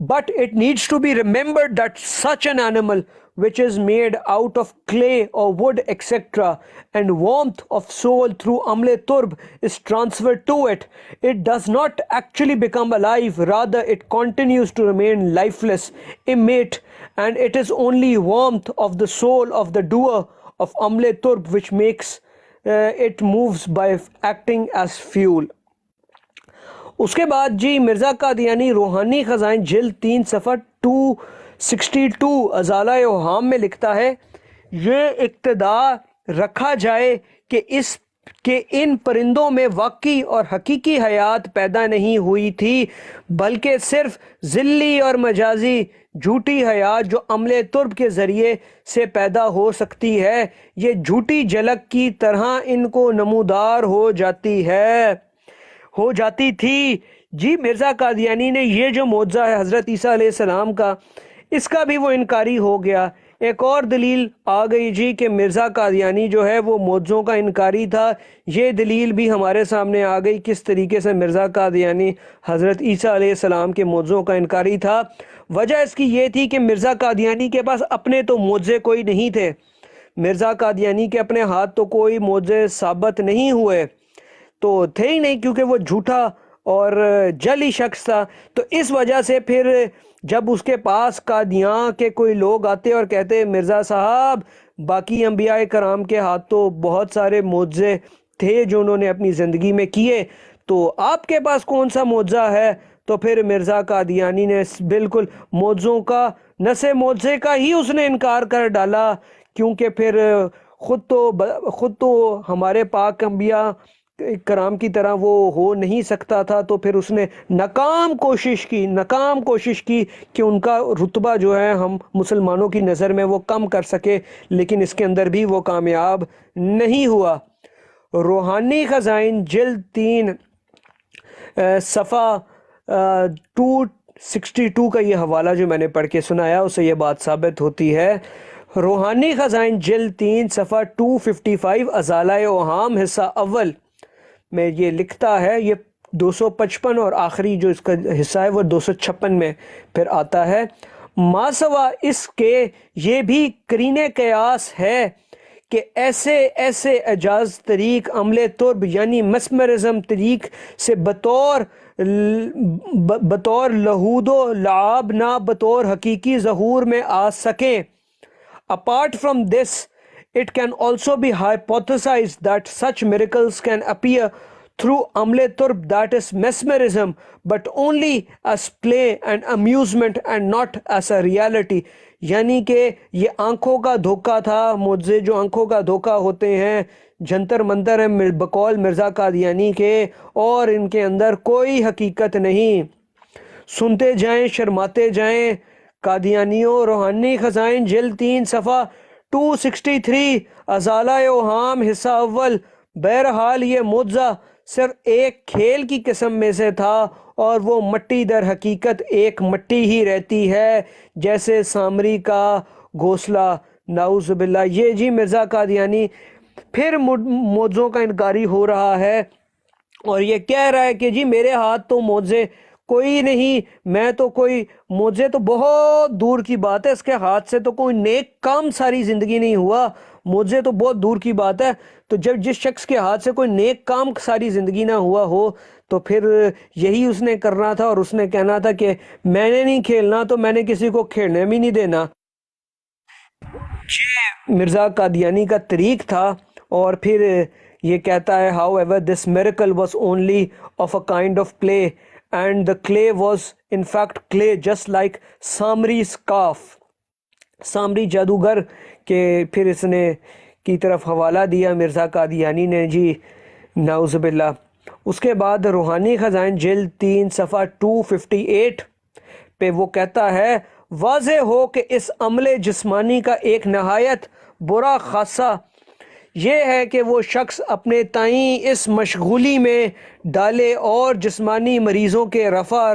But it needs to be remembered that such an animal which is made out of clay or wood etc. and warmth of soul through amle turb is transferred to it. It does not actually become alive, rather it continues to remain lifeless, immate, and it is only warmth of the soul of the doer of amle turb which makes it moves by acting as fuel. اس کے بعد جی مرزا قادیانی روحانی خزائن جلد 3 صفحہ 262 ازالہ اوہام میں لکھتا ہے، یہ اقتدار رکھا جائے کہ ان پرندوں میں واقعی اور حقیقی حیات پیدا نہیں ہوئی تھی، بلکہ صرف ذلی اور مجازی جھوٹی حیات جو عمل ترب کے ذریعے سے پیدا ہو سکتی ہے، یہ جھوٹی جھلک کی طرح ان کو نمودار ہو جاتی تھی۔ جی مرزا قادیانی نے یہ جو معجزہ ہے حضرت عیسیٰ علیہ السلام کا، اس کا بھی وہ انکاری ہو گیا۔ ایک اور دلیل آ گئی جی کہ مرزا قادیانی جو ہے وہ معجزوں کا انکاری تھا۔ یہ دلیل بھی ہمارے سامنے آ گئی کس طریقے سے مرزا قادیانی حضرت عیسیٰ علیہ السلام کے معجزوں کا انکاری تھا۔ وجہ اس کی یہ تھی کہ مرزا قادیانی کے پاس اپنے تو معجزے کوئی نہیں تھے، مرزا قادیانی کے اپنے ہاتھ تو کوئی معجزے ثابت نہیں ہوئے، تو تھے ہی نہیں، کیونکہ وہ جھوٹا اور جعلی شخص تھا۔ تو اس وجہ سے پھر جب اس کے پاس قادیاں کے کوئی لوگ آتے اور کہتے مرزا صاحب باقی انبیاء کرام کے ہاتھ تو بہت سارے معجزے تھے جو انہوں نے اپنی زندگی میں کیے، تو آپ کے پاس کون سا معجزہ ہے؟ تو پھر مرزا قادیانی نے بالکل معجزوں کا، نہ سے معجزے کا ہی اس نے انکار کر ڈالا، کیونکہ پھر خود تو ہمارے پاک انبیاء کرام کی طرح وہ ہو نہیں سکتا تھا، تو پھر اس نے ناکام کوشش کی کہ ان کا رتبہ جو ہے ہم مسلمانوں کی نظر میں وہ کم کر سکے، لیکن اس کے اندر بھی وہ کامیاب نہیں ہوا۔ روحانی خزائن جلد 3 صفحہ 262 کا یہ حوالہ جو میں نے پڑھ کے سنایا اسے یہ بات ثابت ہوتی ہے۔ روحانی خزائن جلد 3 صفحہ 255 ازالہ اوہام حصہ اول میں یہ لکھتا ہے، یہ 255 اور آخری جو اس کا حصہ ہے وہ 256 میں پھر آتا ہے۔ ما سوا اس کے یہ بھی قرین قیاس ہے کہ ایسے اعجاز طریق عمل ترب یعنی مسمرزم طریق سے بطور لہود و لعاب نہ بطور حقیقی ظہور میں آ سکیں۔ Apart from this, it can also be hypothesized that such miracles can appear through amle turb, that is mesmerism, but only as play and amusement and not as a reality. یعنی کہ یہ آنکھوں کا دھوکہ تھا، معجزے جو آنکھوں کا دھوکہ ہوتے ہیں، جنتر منتر ہیں بقول مرزا قادیانی کے، اور ان کے اندر کوئی حقیقت نہیں۔ سنتے جائیں شرماتے جائیں قادیانیوں۔ روحانی خزائن جلد 3 صفحہ 263 ازالہ اوہام حصہ اول۔ بہرحال یہ معجزہ صرف ایک کھیل کی قسم میں سے تھا، اور وہ مٹی در حقیقت ایک مٹی ہی رہتی ہے، جیسے سامری کا گھونسلہ، نعوذ باللہ۔ یہ جی مرزا قادیانی پھر معجزوں کا انکاری ہو رہا ہے، اور یہ کہہ رہا ہے کہ جی میرے ہاتھ تو معجزے کوئی نہیں، میں تو کوئی معجزے تو بہت دور کی بات ہے، اس کے ہاتھ سے تو کوئی نیک کام ساری زندگی نہیں ہوا، معجزے تو بہت دور کی بات ہے۔ تو جب جس شخص کے ہاتھ سے کوئی نیک کام ساری زندگی نہ ہوا ہو تو پھر یہی اس نے کرنا تھا، اور اس نے کہنا تھا کہ میں نے نہیں کھیلنا تو میں نے کسی کو کھیلنے بھی نہیں دینا۔ یہ مرزا قادیانی کا طریق تھا، اور پھر یہ کہتا ہے however this miracle was only of a kind of play and the clay was in fact clay just like Samri's calf. سامری جادوگر کے پھر اس نے کی طرف حوالہ دیا مرزا قادیانی نے جی، نعوذ باللہ۔ اس کے بعد روحانی خزائن جلد 3 صفحہ 258 پہ وہ کہتا ہے، واضح ہو کہ اس عمل جسمانی کا ایک نہایت برا خاصہ یہ ہے کہ وہ شخص اپنے تئیں اس مشغولی میں ڈالے اور جسمانی مریضوں کے رفع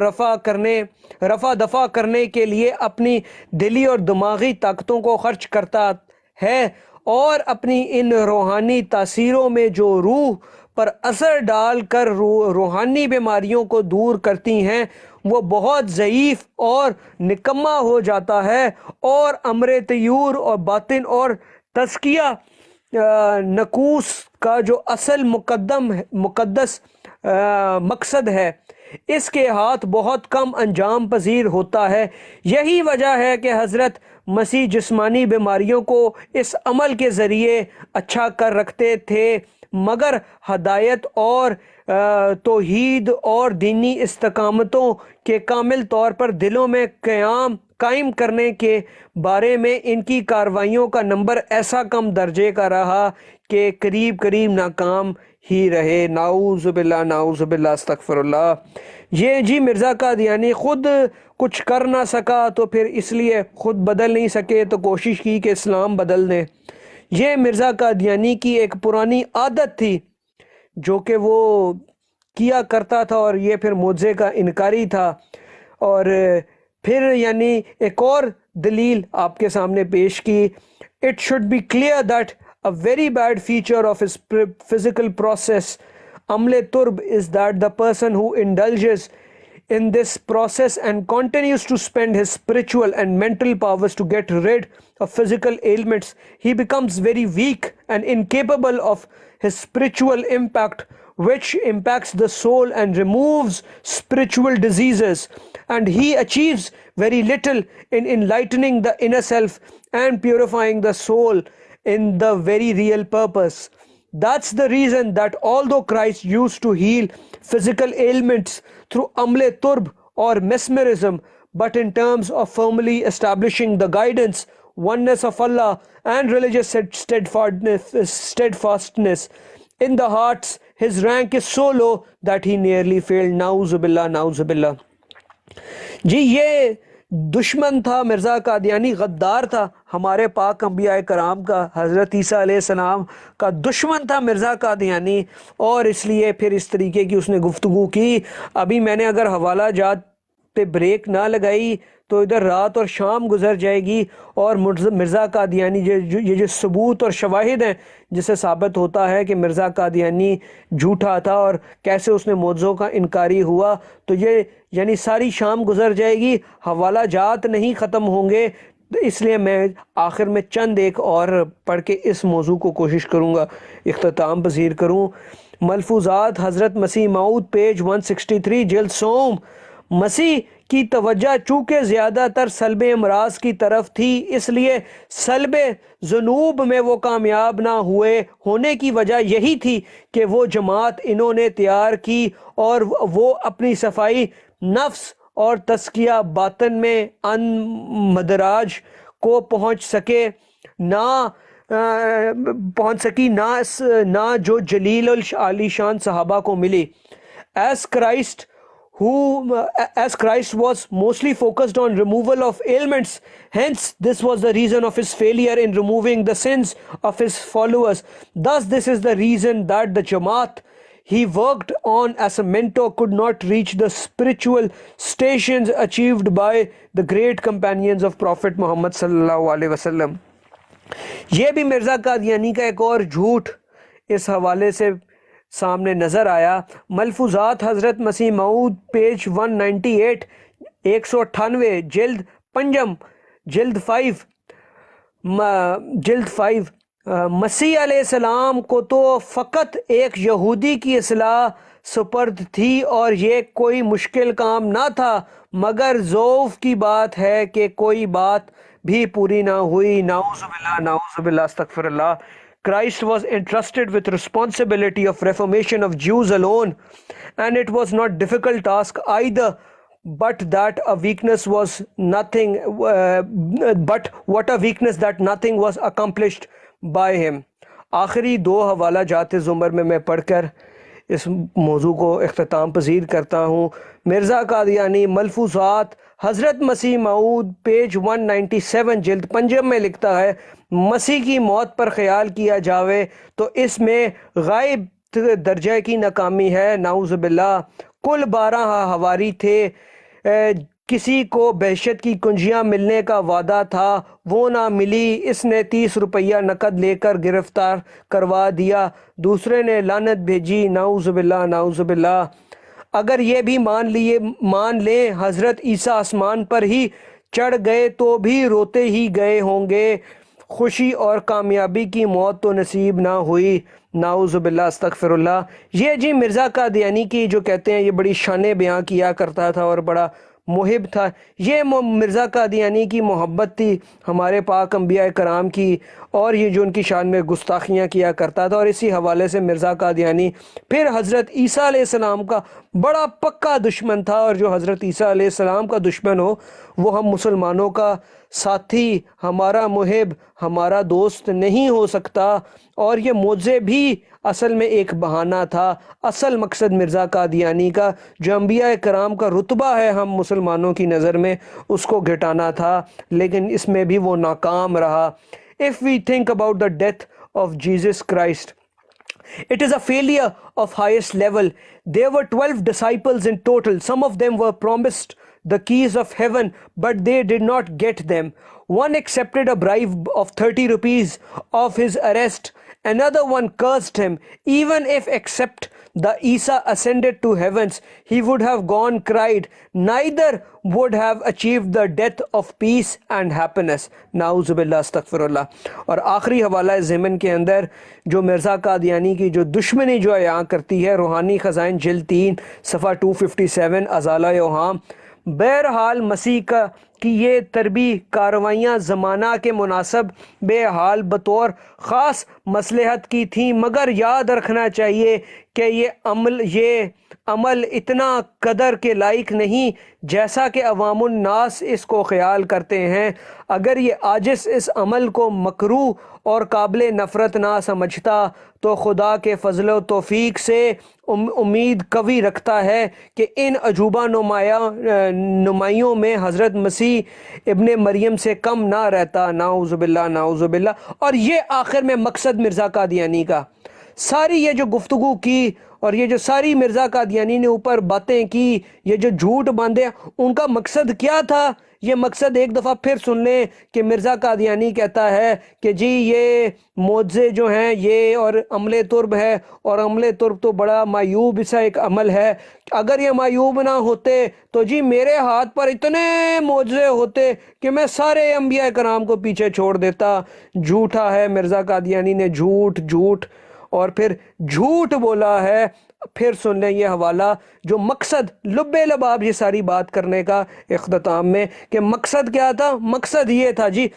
دفع کرنے کے لیے اپنی دلی اور دماغی طاقتوں کو خرچ کرتا ہے، اور اپنی ان روحانی تاثیروں میں جو روح پر اثر ڈال کر روحانی بیماریوں کو دور کرتی ہیں وہ بہت ضعیف اور نکما ہو جاتا ہے، اور امر طیور اور باطن اور تزکیہ نقوص کا جو اصل مقدس مقصد ہے اس کے ہاتھ بہت کم انجام پذیر ہوتا ہے۔ یہی وجہ ہے کہ حضرت مسیح جسمانی بیماریوں کو اس عمل کے ذریعے اچھا کر رکھتے تھے، مگر ہدایت اور توحید اور دینی استقامتوں کے کامل طور پر دلوں میں قائم کرنے کے بارے میں ان کی کارروائیوں کا نمبر ایسا کم درجے کا رہا کہ قریب ناکام ہی رہے۔ نعوذ باللہ استغفر اللہ۔ یہ جی مرزا قادیانی خود کچھ کر نہ سکا تو پھر اس لیے خود بدل نہیں سکے تو کوشش کی کہ اسلام بدل دیں۔ یہ مرزا قادیانی کی ایک پرانی عادت تھی جو کہ وہ کیا کرتا تھا، اور یہ پھر معجزے کا انکاری تھا۔ اور پھر یعنی ایک اور دلیل آپ کے سامنے پیش کی۔ It should be clear that a very bad feature of his physical process, amle turb, is that the person who indulges in this process and continues to spend his spiritual and mental powers to get rid of physical ailments, he becomes very weak and incapable of his spiritual impact, which impacts the soul and removes spiritual diseases, and he achieves very little in enlightening the inner self and purifying the soul in the very real purpose. That's the reason that although Christ used to heal physical ailments through amle turb or mesmerism, but in terms of firmly establishing the guidance, oneness of Allah and religious steadfastness in the hearts, his rank is so low that he nearly failed. Na'uzu billah. جی یہ دشمن تھا مرزا قادیانی، غدار تھا ہمارے پاک انبیاء کرام کا، حضرت عیسیٰ علیہ السلام کا دشمن تھا مرزا قادیانی، اور اس لیے پھر اس طریقے کی اس نے گفتگو کی۔ ابھی میں نے اگر حوالہ جات پہ بریک نہ لگائی تو ادھر رات اور شام گزر جائے گی، اور مرزا قادیانی یہ جو ثبوت اور شواہد ہیں جس سے ثابت ہوتا ہے کہ مرزا قادیانی جھوٹا تھا اور کیسے اس نے معجزوں کا انکاری ہوا، تو یہ یعنی ساری شام گزر جائے گی، حوالہ جات نہیں ختم ہوں گے۔ اس لیے میں آخر میں چند ایک اور پڑھ کے اس موضوع کو کوشش کروں گا اختتام پذیر کروں۔ ملفوظات حضرت مسیح موعود پیج 163 جلد سوم۔ مسیح کی توجہ چونکہ زیادہ تر سلب امراض کی طرف تھی، اس لیے سلب ذنوب میں وہ کامیاب نہ ہونے کی وجہ یہی تھی کہ وہ جماعت انہوں نے تیار کی اور وہ اپنی صفائی نفس اور تزکیہ باطن میں ان مدراج کو پہنچ سکی نہ جو جلیل عالی شان صحابہ کو ملی۔ As Christ was mostly focused on removal of ailments, hence this was the reason of his failure in removing the sins of his followers. Thus this is the reason that the Jamaat he worked on as a mentor could not reach the spiritual stations achieved by the great companions of Prophet Muhammad sallallahu alaihi wasallam. یہ بھی مرزا قادیانی کا ایک اور جھوٹ اس حوالے سے سامنے نظر آیا۔ ملفوظات حضرت مسیح موعود پیج 198 198 جلد پنجم جلد 5 مسیح علیہ السلام کو تو فقط ایک یہودی کی اصلاح سپرد تھی اور یہ کوئی مشکل کام نہ تھا، مگر ذوف کی بات ہے کہ کوئی بات بھی پوری نہ ہوئی۔ نعوذ باللہ استغفر اللہ۔ Christ was entrusted with responsibility of reformation of Jews alone, and it was not difficult task either, but that a weakness was nothing but what a weakness that nothing was accomplished by him. آخری دو حوالہ جات زمر میں پڑھ کر اس موضوع کو اختتام پذیر کرتا ہوں۔ مرزا قادیانی ملفوظات حضرت مسیح موعود پیج 197 جلد پنجم میں لکھتا ہے، مسیح کی موت پر خیال کیا جاوے تو اس میں غائب درجہ کی ناکامی ہے۔ نعوذ باللہ۔ کل 12 حواری تھے، کسی کو بہشت کی کنجیاں ملنے کا وعدہ تھا، وہ نہ ملی، اس نے 30 روپیہ نقد لے کر گرفتار کروا دیا، دوسرے نے لعنت بھیجی۔ نعوذ باللہ۔ اگر یہ بھی مان لیں حضرت عیسیٰ آسمان پر ہی چڑھ گئے تو بھی روتے ہی گئے ہوں گے، خوشی اور کامیابی کی موت تو نصیب نہ ہوئی۔ نعوذ باللہ استغفر اللہ۔ یہ جی مرزا قادیانی کی جو کہتے ہیں یہ بڑی شان بیان کیا کرتا تھا اور بڑا محب تھا. یہ مرزا قادیانی کی محبت تھی ہمارے پاک انبیاء کرام کی, اور یہ جو ان کی شان میں گستاخیاں کیا کرتا تھا. اور اسی حوالے سے مرزا قادیانی پھر حضرت عیسیٰ علیہ السلام کا بڑا پکا دشمن تھا, اور جو حضرت عیسیٰ علیہ السلام کا دشمن ہو وہ ہم مسلمانوں کا ساتھی, ہمارا محب, ہمارا دوست نہیں ہو سکتا. اور یہ معجزے بھی اصل میں ایک بہانہ تھا. اصل مقصد مرزا قادیانی کا جو انبیاء کرام کا رتبہ ہے ہم مسلمانوں کی نظر میں, اس کو گھٹانا تھا, لیکن اس میں بھی وہ ناکام رہا. If we think about the death of Jesus Christ, it is a failure of highest level. There were 12 disciples in total. Some of them were promised the keys of heaven, but they did not get them. One accepted a bribe of 30 rupees of his arrest. Another one cursed him. Even if except the Isa ascended to heavens, he would have gone cried. Neither would have achieved the death of peace and happiness. نعوذ باللہ استغفر اللہ. اور آخری حوالہ ضمن کے اندر جو مرزا قادیانی کی جو دشمنی جو عیاں کرتی ہے, روحانی خزائن جلد 3 صفحہ 257, ازالہ اوہام. بہرحال مسیح کی یہ تربی کاروائیاں زمانہ کے مناسب بے حال بطور خاص مصلحت کی تھیں, مگر یاد رکھنا چاہیے کہ یہ عمل اتنا قدر کے لائق نہیں جیسا کہ عوام الناس اس کو خیال کرتے ہیں. اگر یہ عاجز اس عمل کو مکروہ اور قابل نفرت نہ سمجھتا تو خدا کے فضل و توفیق سے امید قوی رکھتا ہے کہ ان عجوبہ نمائیوں میں حضرت مسیح ابن مریم سے کم نہ رہتا. نعوذ باللہ نعوذ باللہ. اور یہ آخر میں مقصد مرزا قادیانی کا, ساری یہ جو گفتگو کی اور یہ جو ساری مرزا قادیانی نے اوپر باتیں کی, یہ جو جھوٹ باندھے, ان کا مقصد کیا تھا؟ یہ مقصد ایک دفعہ پھر سن لیں کہ مرزا قادیانی کہتا ہے کہ جی یہ معجزے جو ہیں یہ اور عمل ترب ہے, اور عمل ترب تو بڑا معیوب سا ایک عمل ہے. اگر یہ معیوب نہ ہوتے تو جی میرے ہاتھ پر اتنے معجزے ہوتے کہ میں سارے انبیاء کرام کو پیچھے چھوڑ دیتا. جھوٹا ہے مرزا قادیانی نے, جھوٹ اور پھر جھوٹ بولا ہے. پھر سن لیں یہ حوالہ جو مقصد لب لباب یہ ساری بات کرنے کا اختتام میں, کہ مقصد کیا تھا؟ مقصد یہ تھا جی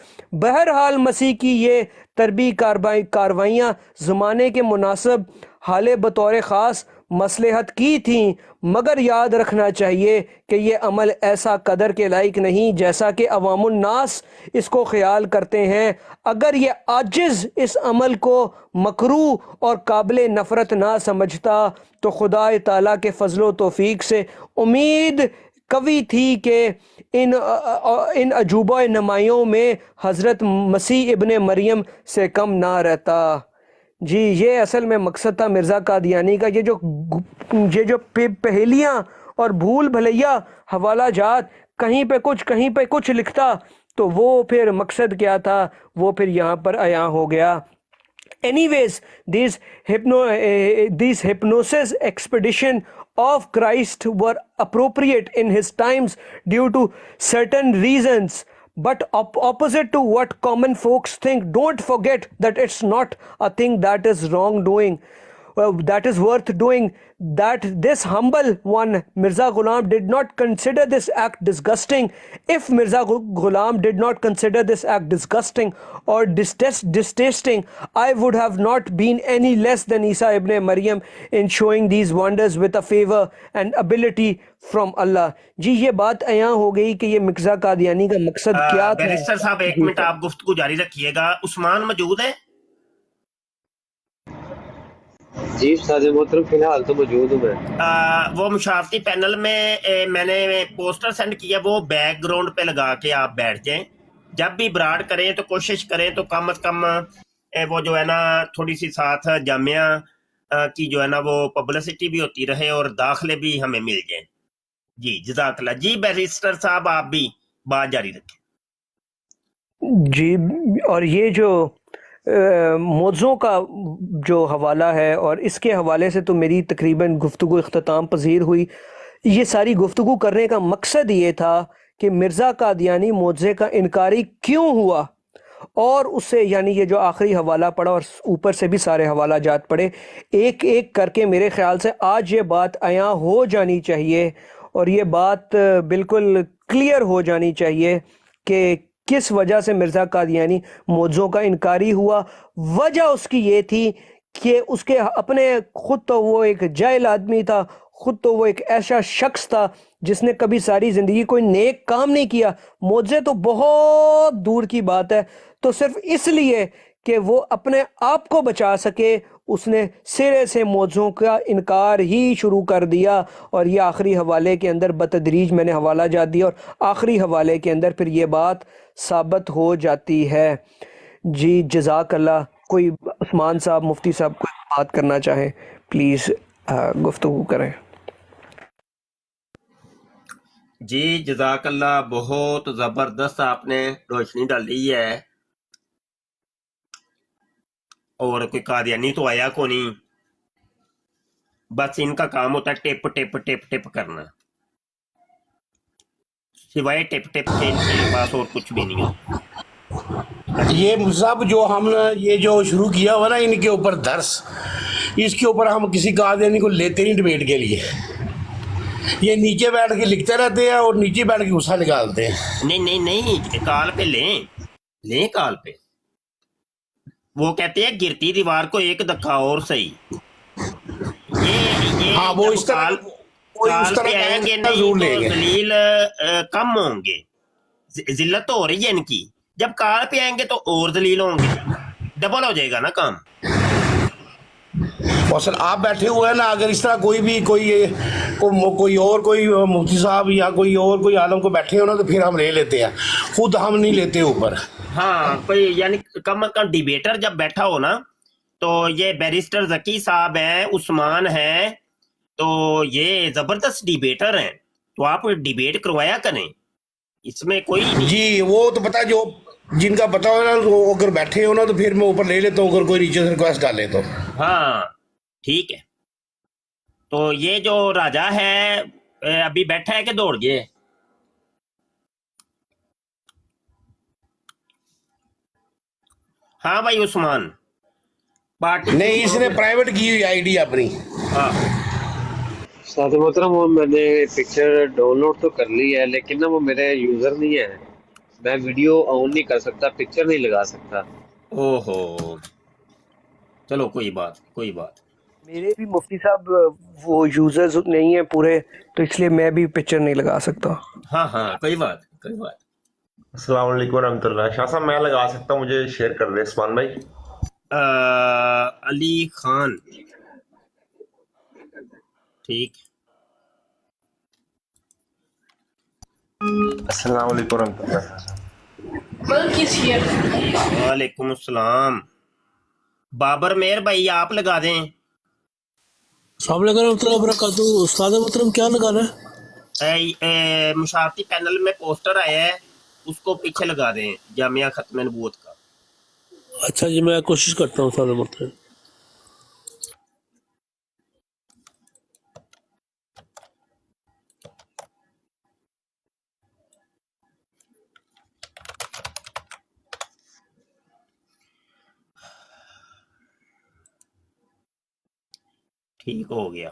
بہرحال مسیح کی یہ تربی کاروائیاں زمانے کے مناسب حال بطور خاص مصلحت کی تھیں, مگر یاد رکھنا چاہیے کہ یہ عمل ایسا قدر کے لائق نہیں جیسا کہ عوام الناس اس کو خیال کرتے ہیں. اگر یہ عاجز اس عمل کو مکروہ اور قابل نفرت نہ سمجھتا تو خدا تعالیٰ کے فضل و توفیق سے امید قوی تھی کہ ان عجوبہ نمائیوں میں حضرت مسیح ابن مریم سے کم نہ رہتا. جی یہ اصل میں مقصد تھا مرزا قادیانی کا. یہ جو پہیلیاں اور بھول بھلیا حوالہ جات کہیں پہ کچھ لکھتا تو وہ پھر مقصد کیا تھا وہ پھر یہاں پر عیاں ہو گیا. Anyways, these hypnosis expedition of Christ were appropriate in his times due to certain reasons, but opposite to what common folks think. Don't forget that it's not a thing that is wrongdoing, that is worth doing, that this humble one Mirza Ghulam did not consider this act disgusting. If Mirza Ghulam did not consider this act disgusting or distasteful, I would have not been any less than Isa ibn Maryam in showing these wonders with a favor and ability from Allah. جی یہ بات عیاں ہو گئی کہ یہ مرزا قادیانی کا مقصد کیا تھا. Barrister صاحب ایک منٹ آپ گفتگو جاری رکھیے گا. عثمان موجود ہے؟ جی استاد محترم فی الحال تو موجود ہوں میں. وہ مشاورتی پینل میں نے پوسٹر سینڈ کیا, وہ بیک گراؤنڈ پہ لگا کے آپ بیٹھ جائیں. جب بھی براڈ کریں تو کوشش کریں تو کم از کم وہ جو ہے نا تھوڑی سی ساتھ جامعہ کی جو ہے نا وہ پبلسٹی بھی ہوتی رہے اور داخلے بھی ہمیں مل جائیں. جی جزاک اللہ. جی بیرسٹر صاحب آپ بھی بات جاری رکھیں. جی اور یہ جو موضوع کا جو حوالہ ہے اور اس کے حوالے سے تو میری تقریباً گفتگو اختتام پذیر ہوئی. یہ ساری گفتگو کرنے کا مقصد یہ تھا کہ مرزا قادیانی معجزے کا انکاری کیوں ہوا, اور اس سے یعنی یہ جو آخری حوالہ پڑھا اور اوپر سے بھی سارے حوالہ جات پڑھے ایک ایک کر کے میرے خیال سے آج یہ بات عیاں ہو جانی چاہیے. اور یہ بات بالکل کلیئر ہو جانی چاہیے کہ کس وجہ سے مرزا قادیانی معجزوں کا انکاری ہوا۔ وجہ اس کی یہ تھی کہ اس کے اپنے خود تو وہ ایک جاہل آدمی تھا، خود تو وہ ایک ایسا شخص تھا جس نے کبھی ساری زندگی کوئی نیک کام نہیں کیا، معجزے تو بہت دور کی بات ہے، تو صرف اس لیے کہ وہ اپنے آپ کو بچا سکے اس نے سرے سے معجزوں کا انکار ہی شروع کر دیا۔ اور یہ آخری حوالے کے اندر بتدریج میں نے حوالہ جات دیا، اور آخری حوالے کے اندر پھر یہ بات ثابت ہو جاتی ہے۔ جی جزاک اللہ۔ کوئی عثمان صاحب، مفتی صاحب کوئی بات کرنا چاہیں پلیز گفتگو کریں۔ جی جزاک اللہ، بہت زبردست آپ نے روشنی ڈالی ہے، اور کوئی قادیانی تو آیا کو نہیں، بس ان کا کام ہوتا ہے ٹپ ٹپ ٹپ ٹپ کرنا، سوائے ٹپ ٹپ کے ان کے پاس اور کچھ بھی نہیں ہوتا۔ یہ صاحب جو ہم نے یہ جو شروع کیا ہوا نا ان کے اوپر درس، اس کے اوپر ہم کسی قادیانی کو لیتے نہیں ڈبیٹ کے لیے، یہ نیچے بیٹھ کے لکھتے رہتے ہیں اور نیچے بیٹھ کے غصہ نکالتے ہیں۔ نہیں کال پہ لیں کال پہ، وہ کہتے ہیں گرتی دیوار کو ایک دھکا اور صحیح، یہ ہاں وہ اس طرح کال پہ آئیں گے نہیں تو ذلیل کم ہوں گے، ذلت تو ہو رہی ہے ان کی، جب کال پہ آئیں گے تو اور ذلیل ہوں گے، ڈبل ہو جائے گا نا کام۔ اصل آپ بیٹھے ہوئے ہیں نا، اگر اس طرح کوئی اور مفتی صاحب یا کوئی عالم کو بیٹھے ہو نا تو پھر ہم لے لیتے ہیں، خود ہم نہیں لیتے اوپر۔ ہاں کوئی یعنی کم از کم ڈیبیٹر جب بیٹھا ہو نا، تو یہ بیرسٹر ذکی صاحب ہیں، عثمان ہیں، تو یہ زبردست ڈیبیٹر ہیں، تو آپ ڈیبیٹ کروایا کریں، اس میں کوئی نہیں۔ جی وہ تو پتہ جو جن کا پتہ ہو نا، وہ اگر بیٹھے ہو نا تو پھر میں اوپر لے لیتا ہوں اگر کوئی نیچے سے ریکویسٹ ڈالے تو۔ ہاں ٹھیک ہے، تو یہ جو راجہ ہے ابھی بیٹھا ہے کہ دوڑ گئے؟ ہاں بھائی عثمان پارٹی نہیں، اس نے پرائیویٹ کی ہوئی آئی ڈی اپنی۔ ہاں استاد محترم وہ میں نے پکچر ڈاؤن لوڈ تو کر لی ہے، لیکن نا وہ میرے یوزر نہیں ہے، میں ویڈیو آن نہیں کر سکتا، پکچر نہیں لگا سکتا۔ اوہو، چلو کوئی بات میرے بھی مفتی صاحب وہ یوزرز نہیں ہیں پورے، تو اس لیے میں بھی پکچر نہیں لگا سکتا۔ ہاں کوئی بات۔ السلام علیکم ورحمۃ اللہ۔ شاہ صاحب میں لگا سکتا ہوں، مجھے شیئر کر دیں عثمان بھائی۔ علی خان ٹھیک۔ السلام علیکم ورحمۃ اللہ۔ وعلیکم السلام۔ بابر میر بھائی آپ لگا دیں۔ السلام علیکم ورحمۃ اللہ وبرکاتہ۔ استاد محترم کیا لگانا ہے؟ مشاورتی پینل میں پوسٹر آیا ہے، اس کو پیچھے لگا دیں، جامعہ ختم نبوت کا۔ اچھا جی، میں کوشش کرتا ہوں استاد محترم۔ ٹھیک ہو گیا۔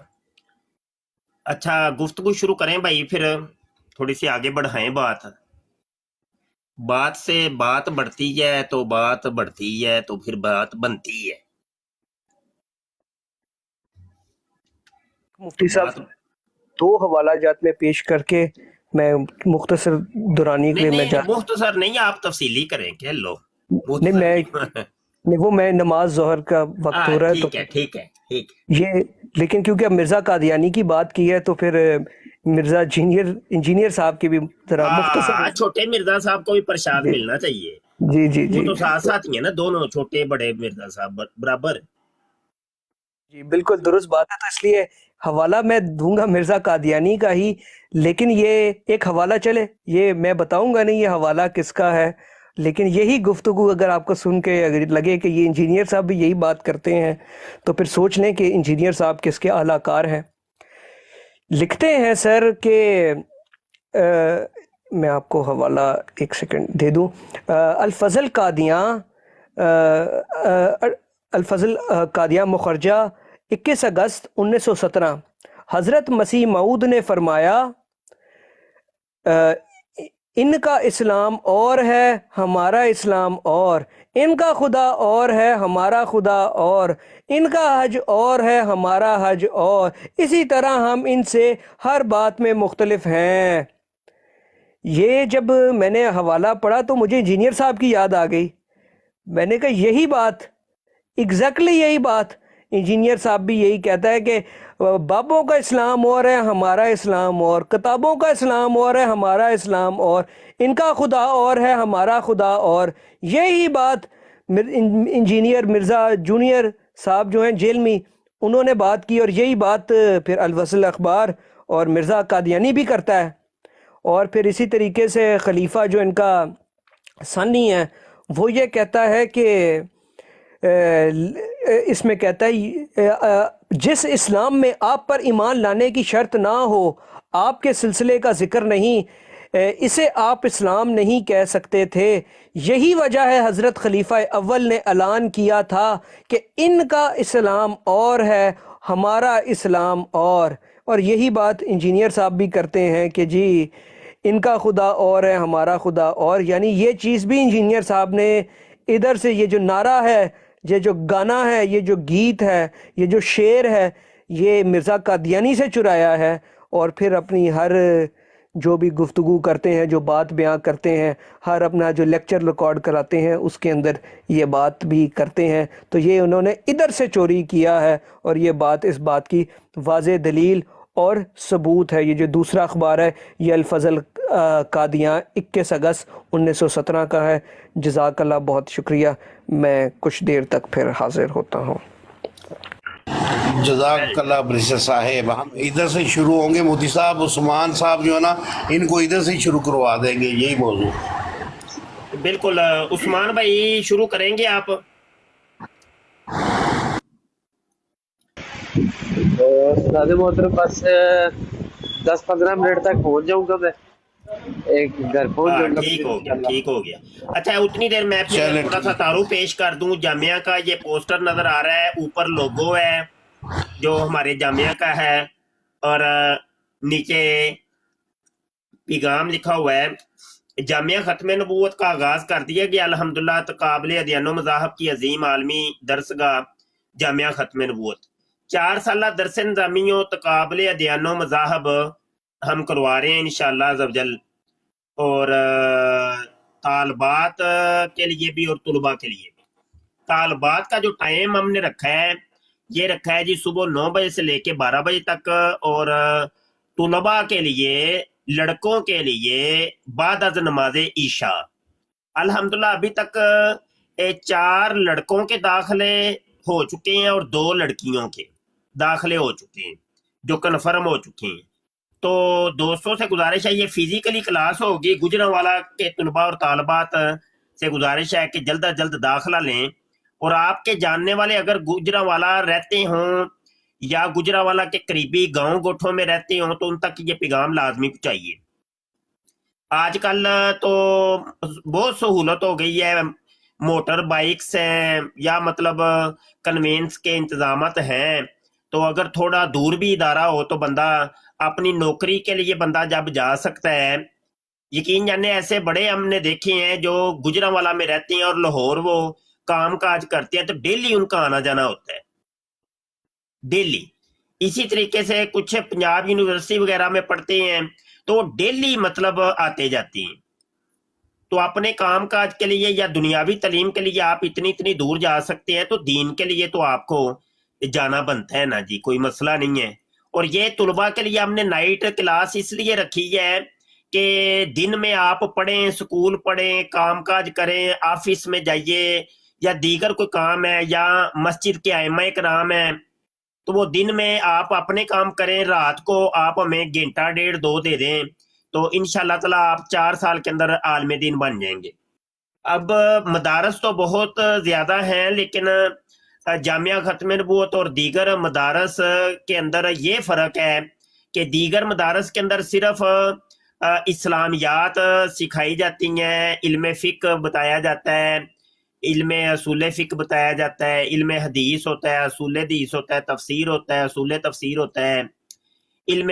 اچھا گفتگو شروع کریں بھائی، پھر تھوڑی سی آگے بڑھائیں بات سے بات بڑھتی ہے تو بات بڑھتی ہے تو پھر بات بنتی ہے۔ مفتی صاحب دو حوالہ جات میں پیش کر کے میں مختصر دورانی کے لیے میں نہیں مختصر نہیں، آپ تفصیلی کریں کہ لو نہیں، وہ میں نماز ظہر کا وقت ہو رہا ہے تو ٹھیک ہے یہ، لیکن کیونکہ اب مرزا قادیانی کی بات کی ہے تو پھر مرزا انجینئر صاحب کی بھی ذرا مختصر۔ چھوٹے مرزا صاحب کو بھی پرشاد ملنا چاہیے۔ جی وہ تو ساتھ ساتھ ہی ہیں نا، دونوں چھوٹے بڑے مرزا صاحب برابر۔ جی بالکل درست بات ہے، تو اس لیے حوالہ میں دوں گا مرزا قادیانی کا ہی، لیکن یہ ایک حوالہ چلے، یہ میں بتاؤں گا نہیں یہ حوالہ کس کا ہے، لیکن یہی گفتگو اگر آپ کو سن کے اگر لگے کہ یہ انجینئر صاحب بھی یہی بات کرتے ہیں تو پھر سوچ لیں کہ انجینئر صاحب کس کے اعلیٰ کار ہیں۔ لکھتے ہیں سر کہ میں آپ کو حوالہ ایک سیکنڈ دے دوں۔ الفضل قادیاں مخرجہ 21 اگست 1917۔ حضرت مسیح موعود نے فرمایا ان کا اسلام اور ہے ہمارا اسلام اور، ان کا خدا اور ہے ہمارا خدا اور، ان کا حج اور ہے ہمارا حج اور، اسی طرح ہم ان سے ہر بات میں مختلف ہیں۔ یہ جب میں نے حوالہ پڑھا تو مجھے انجینئر صاحب کی یاد آ گئی۔ میں نے کہا یہی بات، ایگزیکٹلی یہی بات، انجینئر صاحب بھی یہی کہتا ہے کہ بابوں کا اسلام اور ہے ہمارا اسلام اور، کتابوں کا اسلام اور ہے ہمارا اسلام اور، ان کا خدا اور ہے ہمارا خدا اور۔ یہی بات انجینئر مرزا جونیئر صاحب جو ہیں جیل میں، انہوں نے بات کی، اور یہی بات پھر الوصل اخبار اور مرزا قادیانی بھی کرتا ہے۔ اور پھر اسی طریقے سے خلیفہ جو ان کا ثانی ہے وہ یہ کہتا ہے کہ اس میں کہتا ہے جس اسلام میں آپ پر ایمان لانے کی شرط نہ ہو، آپ کے سلسلے کا ذکر نہیں، اسے آپ اسلام نہیں کہہ سکتے تھے۔ یہی وجہ ہے حضرت خلیفہ اول نے اعلان کیا تھا کہ ان کا اسلام اور ہے ہمارا اسلام اور یہی بات انجینئر صاحب بھی کرتے ہیں کہ جی ان کا خدا اور ہے ہمارا خدا اور، یعنی یہ چیز بھی انجینئر صاحب نے ادھر سے، یہ جو نعرہ ہے، یہ جو گانا ہے، یہ جو گیت ہے، یہ جو شعر ہے، یہ مرزا قادیانی سے چرایا ہے، اور پھر اپنی ہر جو بھی گفتگو کرتے ہیں، جو بات بیان کرتے ہیں، ہر اپنا جو لیکچر ریکارڈ کراتے ہیں اس کے اندر یہ بات بھی کرتے ہیں۔ تو یہ انہوں نے ادھر سے چوری کیا ہے، اور یہ بات اس بات کی واضح دلیل اور ثبوت ہے۔ یہ جو دوسرا اخبار ہے یہ الفضل قادیاں 21 اگست 1917 کا ہے۔ جزاک اللہ، بہت شکریہ، میں کچھ دیر تک پھر حاضر ہوتا ہوں۔ جزاک اللہ بریسر صاحب، ہم ادھر سے شروع ہوں گے۔ مودی صاحب، عثمان صاحب جو ہے نا، ان کو ادھر سے شروع کروا دیں گے یہی موضوع۔ بالکل عثمان بھائی شروع کریں گے آپ؟ استاد محترم بس 10-15 منٹ تک پہنچ جاؤں گا، میں ایک گھر پہنچ جاؤں گا۔ ٹھیک ہو گیا، ٹھیک ہو گیا۔ اچھا اتنی دیر میں پھر تھوڑا سا تعارف پیش کر دوں۔ جامعہ کا یہ پوسٹر نظر آ رہا ہے، اوپر لوگو ہے جو ہمارے جامعہ کا ہے، اور نیچے پیغام لکھا ہوا ہے۔ جامعہ ختم نبوت کا آغاز کر دیا گیا الحمدللہ تقابل ادیان و مذاہب کی عظیم عالمی درسگاہ جامعہ ختم نبوت 4 سالہ درس نظامی و تقابل ادیان و مذاہب ہم کروا رہے ہیں انشاءاللہ عزوجل، اور طالبات کے لیے بھی اور طلباء کے لیے بھی۔ طالبات کا جو ٹائم ہم نے رکھا ہے یہ رکھا ہے جی صبح 9 بجے سے لے کے 12 بجے تک، اور طلباء کے لیے، لڑکوں کے لیے بعد از نماز عشاء۔ الحمدللہ ابھی تک 4 لڑکوں کے داخلے ہو چکے ہیں اور 2 لڑکیوں کے داخلے ہو چکے ہیں جو کنفرم ہو چکے ہیں۔ تو دوستوں سے گزارش ہے، یہ فزیکلی کلاس ہوگی، گجرانوالہ کے طلباء اور طالبات سے گزارش ہے کہ جلد از جلد داخلہ لیں، اور آپ کے جاننے والے اگر گجرانوالہ رہتے ہوں یا گجرانوالہ کے قریبی گاؤں گوٹھوں میں رہتے ہوں تو ان تک یہ پیغام لازمی پہنچائیے۔ آج کل تو بہت سہولت ہو گئی ہے، موٹر بائکس ہیں یا مطلب کنوینس کے انتظامات ہیں، تو اگر تھوڑا دور بھی ادارہ ہو تو بندہ اپنی نوکری کے لیے بندہ جب جا سکتا ہے۔ یقین جانے ایسے بڑے ہم نے دیکھے ہیں جو گجرانوالہ میں رہتے ہیں اور لاہور وہ کام کاج کرتے ہیں، تو ڈیلی ان کا آنا جانا ہوتا ہے، ڈیلی۔ اسی طریقے سے کچھ پنجاب یونیورسٹی وغیرہ میں پڑھتے ہیں تو ڈیلی مطلب آتے جاتے ہیں۔ تو اپنے کام کاج کے لیے یا دنیاوی تعلیم کے لیے آپ اتنی دور جا سکتے ہیں، تو دین کے لیے تو آپ کو جانا بنتا ہے نا جی، کوئی مسئلہ نہیں ہے۔ اور یہ طلباء کے لیے ہم نے نائٹ کلاس اس لیے رکھی ہے کہ دن میں آپ پڑھیں، سکول پڑھیں، کام کاج کریں، آفس میں جائیے، یا دیگر کوئی کام ہے، یا مسجد کے ائمہ کرام ہیں، تو وہ دن میں آپ اپنے کام کریں، رات کو آپ ہمیں 1-1.5-2 دے دیں، تو انشاءاللہ تعالیٰ آپ 4 سال کے اندر عالم دین بن جائیں گے۔ اب مدارس تو بہت زیادہ ہیں، لیکن جامعہ ختم نبوت اور دیگر مدارس کے اندر یہ فرق ہے کہ دیگر مدارس کے اندر صرف اسلامیات سکھائی جاتی ہیں، علم فقہ بتایا جاتا ہے، علم اصول فقہ بتایا جاتا ہے، علم حدیث ہوتا ہے، اصول حدیث ہوتا ہے، تفسیر ہوتا ہے، اصول تفسیر ہوتا ہے، علم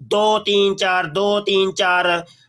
2-3-4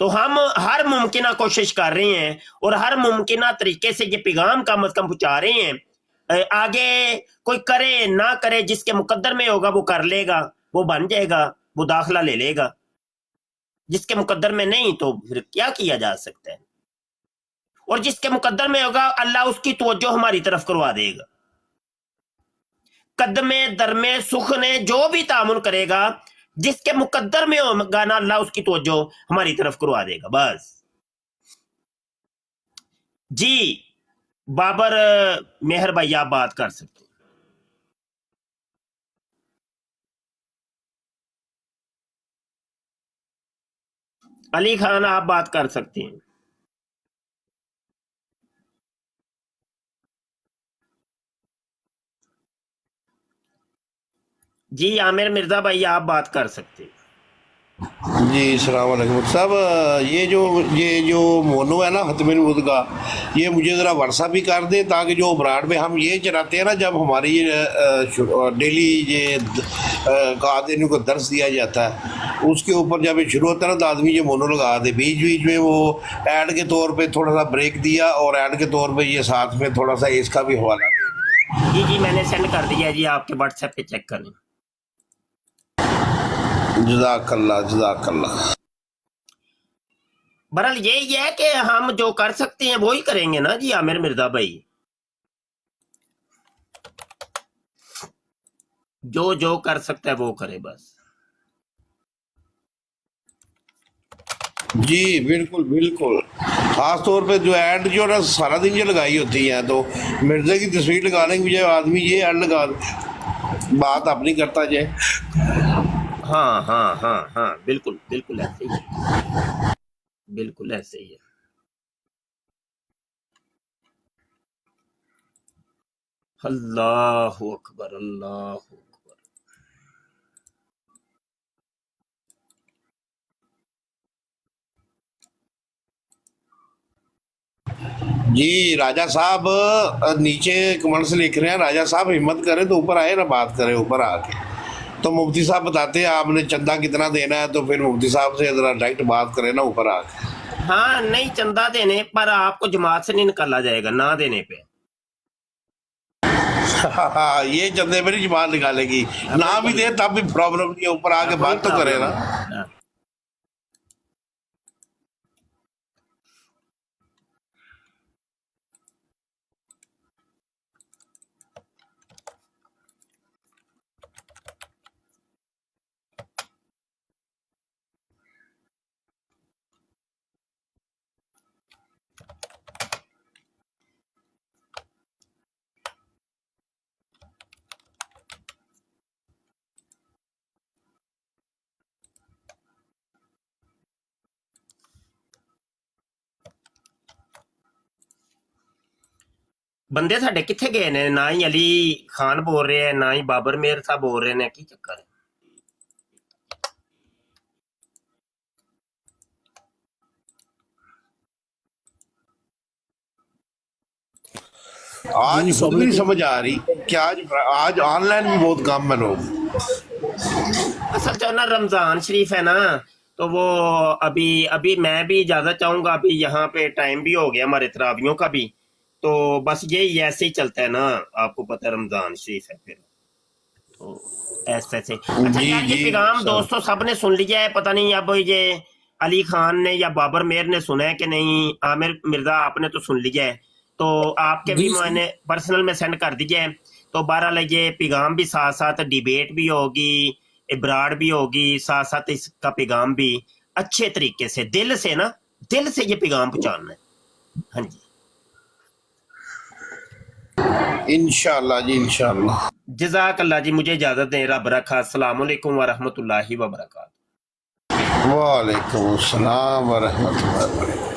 تو ہم ہر ممکنہ کوشش کر رہے ہیں اور ہر ممکنہ طریقے سے یہ پیغام کم از کم پہنچا رہے ہیں. آگے کوئی کرے نہ کرے، جس کے مقدر میں ہوگا وہ کر لے گا، وہ بن جائے گا، وہ داخلہ لے لے گا. جس کے مقدر میں نہیں تو پھر کیا کیا جا سکتا ہے. اور جس کے مقدر میں ہوگا اللہ اس کی توجہ ہماری طرف کروا دے گا. قدمے درمے سخنے جو بھی تعامل کرے گا، جس کے مقدر میں ہوگا نا اللہ اس کی توجہ ہماری طرف کروا دے گا. بس جی بابر مہر بھائی آپ بات کر سکتے ہیں. علی خان آپ بات کر سکتے ہیں. جی عامر مرزا بھائی آپ بات کر سکتے ہیں. جی السلام علیکم صاحب. یہ جو مونو ہے نا ختم الود کا، یہ مجھے ذرا واٹسپ بھی کر دیں تاکہ جو براڈ میں ہم یہ چلاتے ہیں نا، جب ہماری ڈیلی یہ قادریوں کو درس دیا جاتا ہے، اس کے اوپر جب یہ شروع ہوتا ہے نا تو آدمی یہ مونو لگا دے. بیچ بیچ میں وہ ایڈ کے طور پہ تھوڑا سا بریک دیا، اور ایڈ کے طور پہ یہ ساتھ میں تھوڑا سا اس کا بھی حوالہ دے. جی میں نے سینڈ کر دیا جی، آپ کے واٹس ایپ پہ چیک کریں. جزاک اللہ جزاک اللہ. بہرحال یہی ہے کہ ہم جو کر سکتے ہیں وہی کریں گے نا جی عامر مرزا بھائی. جو کر سکتا ہے وہ کرے بس. جی بالکل بالکل. خاص طور پہ جو ایڈ جو نا سارا دن جو لگائی ہوتی ہیں، تو مرزا کی تصویر لگانے کی بجائے آدمی یہ ایڈ لگا دے، بات اپنی کرتا جائے. ہاں ہاں ہاں ہاں بالکل بالکل ایسے ہی ہے، بالکل ایسے ہی ہے. اللہ اکبر اللہ اکبر. جی راجہ صاحب نیچے کمنٹس لکھ رہے ہیں، راجہ صاحب ہمت کریں تو اوپر آئے نا، بات کریں اوپر آ کے. تو مفتی صاحب بتاتے ہیں آپ نے چندہ کتنا دینا ہے، تو پھر مفتی صاحب سے ذرا ڈائریکٹ بات کریں نا اوپر آ کے. ہاں نہیں، چندہ دینے پر آپ کو جماعت سے نہیں نکالا جائے گا، نہ دینے پہ. یہ چندے پہ نہیں جماعت نکالے گی، نہ بھی دے تب بھی پرابلم نہیں ہے، اوپر آ کے بات تو کرے نا. بندے ساڈے کتنے گئے نے؟ نہ ہی علی خان بول رہے ہیں، نہ ہی بابر میر صاحب بول رہے ہیں. کی چکر ہے؟ آج خود نہیں سمجھ آ رہی کہ آج آن لائن بھی بہت کم ہے لوگ. اصل جو نا رمضان شریف ہے نا، تو وہ ابھی میں بھی اجازت چاہوں گا. ابھی یہاں پہ ٹائم بھی ہو گیا ہمارے تراویوں کا بھی، تو بس یہی ایسے ہی چلتا ہے نا، آپ کو پتہ ہے رمضان شریف ہے پھر تو ایسے سے. اچھا یار یہ پیغام دوستوں سب نے سن لیا ہے، پتہ نہیں اب یہ علی خان نے یا بابر میر نے سنا ہے کہ نہیں. عامر مرزا آپ نے تو سن لیا ہے، تو آپ کے بھی میں نے پرسنل میں سینڈ کر دیے ہیں. تو بہرحال یہ پیغام بھی ساتھ ساتھ ڈیبیٹ بھی ہوگی، ابراڑ بھی ہوگی، ساتھ ساتھ اس کا پیغام بھی اچھے طریقے سے دل سے نا، دل سے یہ پیغام پہنچانا ہے. ہاں جی انشاءاللہ جی انشاءاللہ. جزاک اللہ جی. مجھے اجازت دیں، رب رکھا. السلام علیکم ورحمۃ اللہ وبرکاتہ. وعلیکم السلام ورحمۃ اللہ وبرکاتہ.